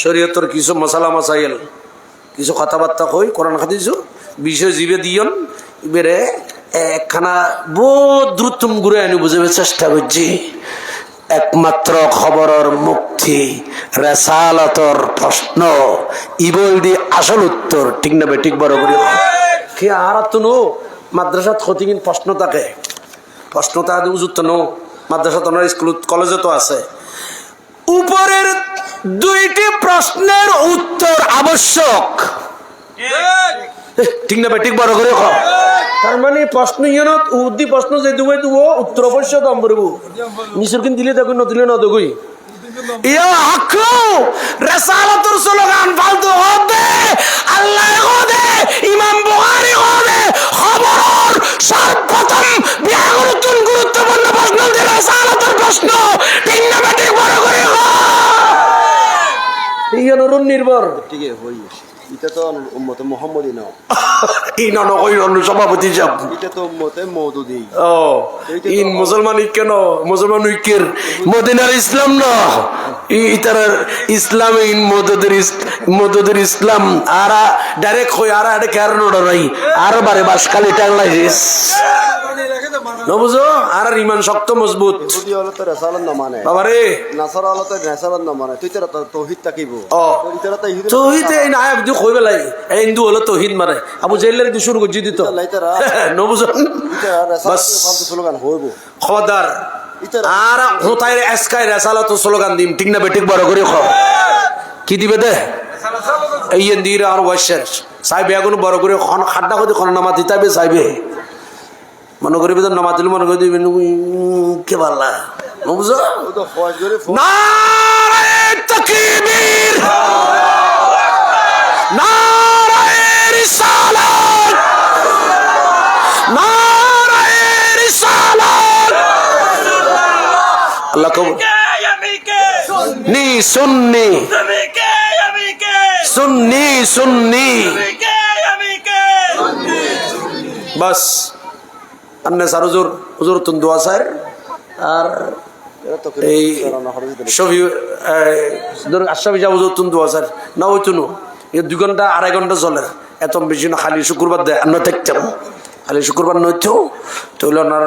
শরীয়তের কিছু মশালা মাসাইল কিছু কথাবার্তা কই কোরআন খাদিছো বিষয় জীবে দিয়ন এবারে একখানা বহুত দ্রুত ঘুরে আনি বুঝাবে চেষ্টা করছি একমাত্র খবরের মুক্তি রেসালতর প্রশ্ন ইবল দি আসল উত্তর ঠিক না ঠিক বড় করে কে আর তো নো মাদ্রাসাত ক্ষতিহীন প্রশ্ন থাকে প্রশ্ন তাদের উজুত নো মাদ্রাসা তো স্কুল কলেজে তো আছে উপরের দুইটি প্রশ্নের উত্তর আবশ্যক ঠিক না ঠিক বড় করে তার মানে প্রশ্ন ইয়নত উদ্দি প্রশ্ন যে দুই দুও উত্তর অবশ্য দম করব নিচের কিন দিলে দেখুন নদিলে ন দেখুই ইয়া হাকু রিসালাতুর স্লোগান ফালতু হবে আল্লাহ হবে ইমাম বুখারী হবে খবর সর্বপ্রথম গুরুত্বপূর্ণ প্রশ্ন রিসালাতুর প্রশ্ন ঠিক না ঠিক বড় করে ইয়নর নির্ভর ঠিক আছে হই এটা তো উম্মতে মুহাম্মদী না ইনা নকই সভাপতি যাব এটা তো উম্মতে মওদুদি ও ইন মুসলমান কেন মুসলমান ঐক্যের মদিনার ইসলাম না ইতার ইসলাম ইন মদদের ইসলাম আরা ডাইরেক্ট হই আরা এটা কারণ নাই আর বারে বাস খালি টাংলাইছিস নবুঝো আর ইমান শক্ত মজবুত ইহুদি হলো তো রাসালাত না মানে বাবারে নাসারা হলো তো রাসালাত না মানে তুই তো তাওহীদ তাকিব ও ইতারা তো ইহুদি তৌহিদ এই না আবদু কই বেলাই হিন্দু হলো তৌহিদ মানে আবু জাহেলের দি শুরু করে দিত লাইতারা নবুঝো ইতারা রাসালাত ফালতু স্লোগান হইব খবরদার আর হোতায় এসকাই রেসালাত স্লোগান দিম ঠিক না বেঠিক বড় করে খ কি দিবে দে এই ইন্দির আর ওয়াশের সাইবে এখন বড় করে খন খাড্ডা করে খন নামা দিতাবে সাইবে মনে করিবে তো নামা দিলে মনে করে দিবেন কে পারলা বুঝো ও তো ফজ করে নারায়ে তাকবীর নারায়ে রিসালাত নারায়ে রিসালাত আল্লাহ কবুল নি সুন্নি সুন্নি সুন্নি বাস अन्य सार हुजूर हुजूर तुम दुआ सर और এই সবই আশরাফি যা হুজুর তুম দুয়া স্যার না ওই তুনো এই 2 ঘন্টা 2.5 ঘন্টা চলে এত বেশি না খালি শুক্রবার দেয় আমরা দেখতাম খালি শুক্রবার নইতো তো হলো না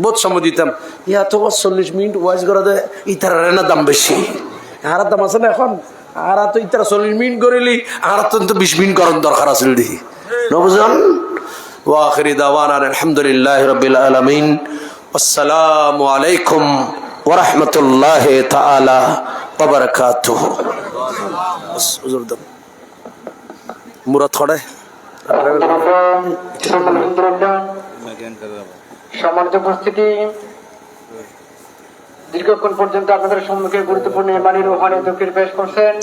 বহুত সময় দিতাম ইয়া তো 40 মিনিট ওয়াজ করে দেয় ইতার না দাম বেশি আর দাম আছে না এখন আর তো ইতার 40 মিনিট করিলি আর তো 20 মিনিট করার দরকার আছে দি নবজান وآخر دعوانا الحمد لله رب العالمين والسلام عليكم ورحمة الله تعالى وبركاته مراد خڑے সম্মানিত উপস্থিতি দীর্ঘক্ষণ পর্যন্ত আপনাদের সম্মুখে গুরুত্বপূর্ণ বাণীর ওখানে তকবীর পেশ করছেন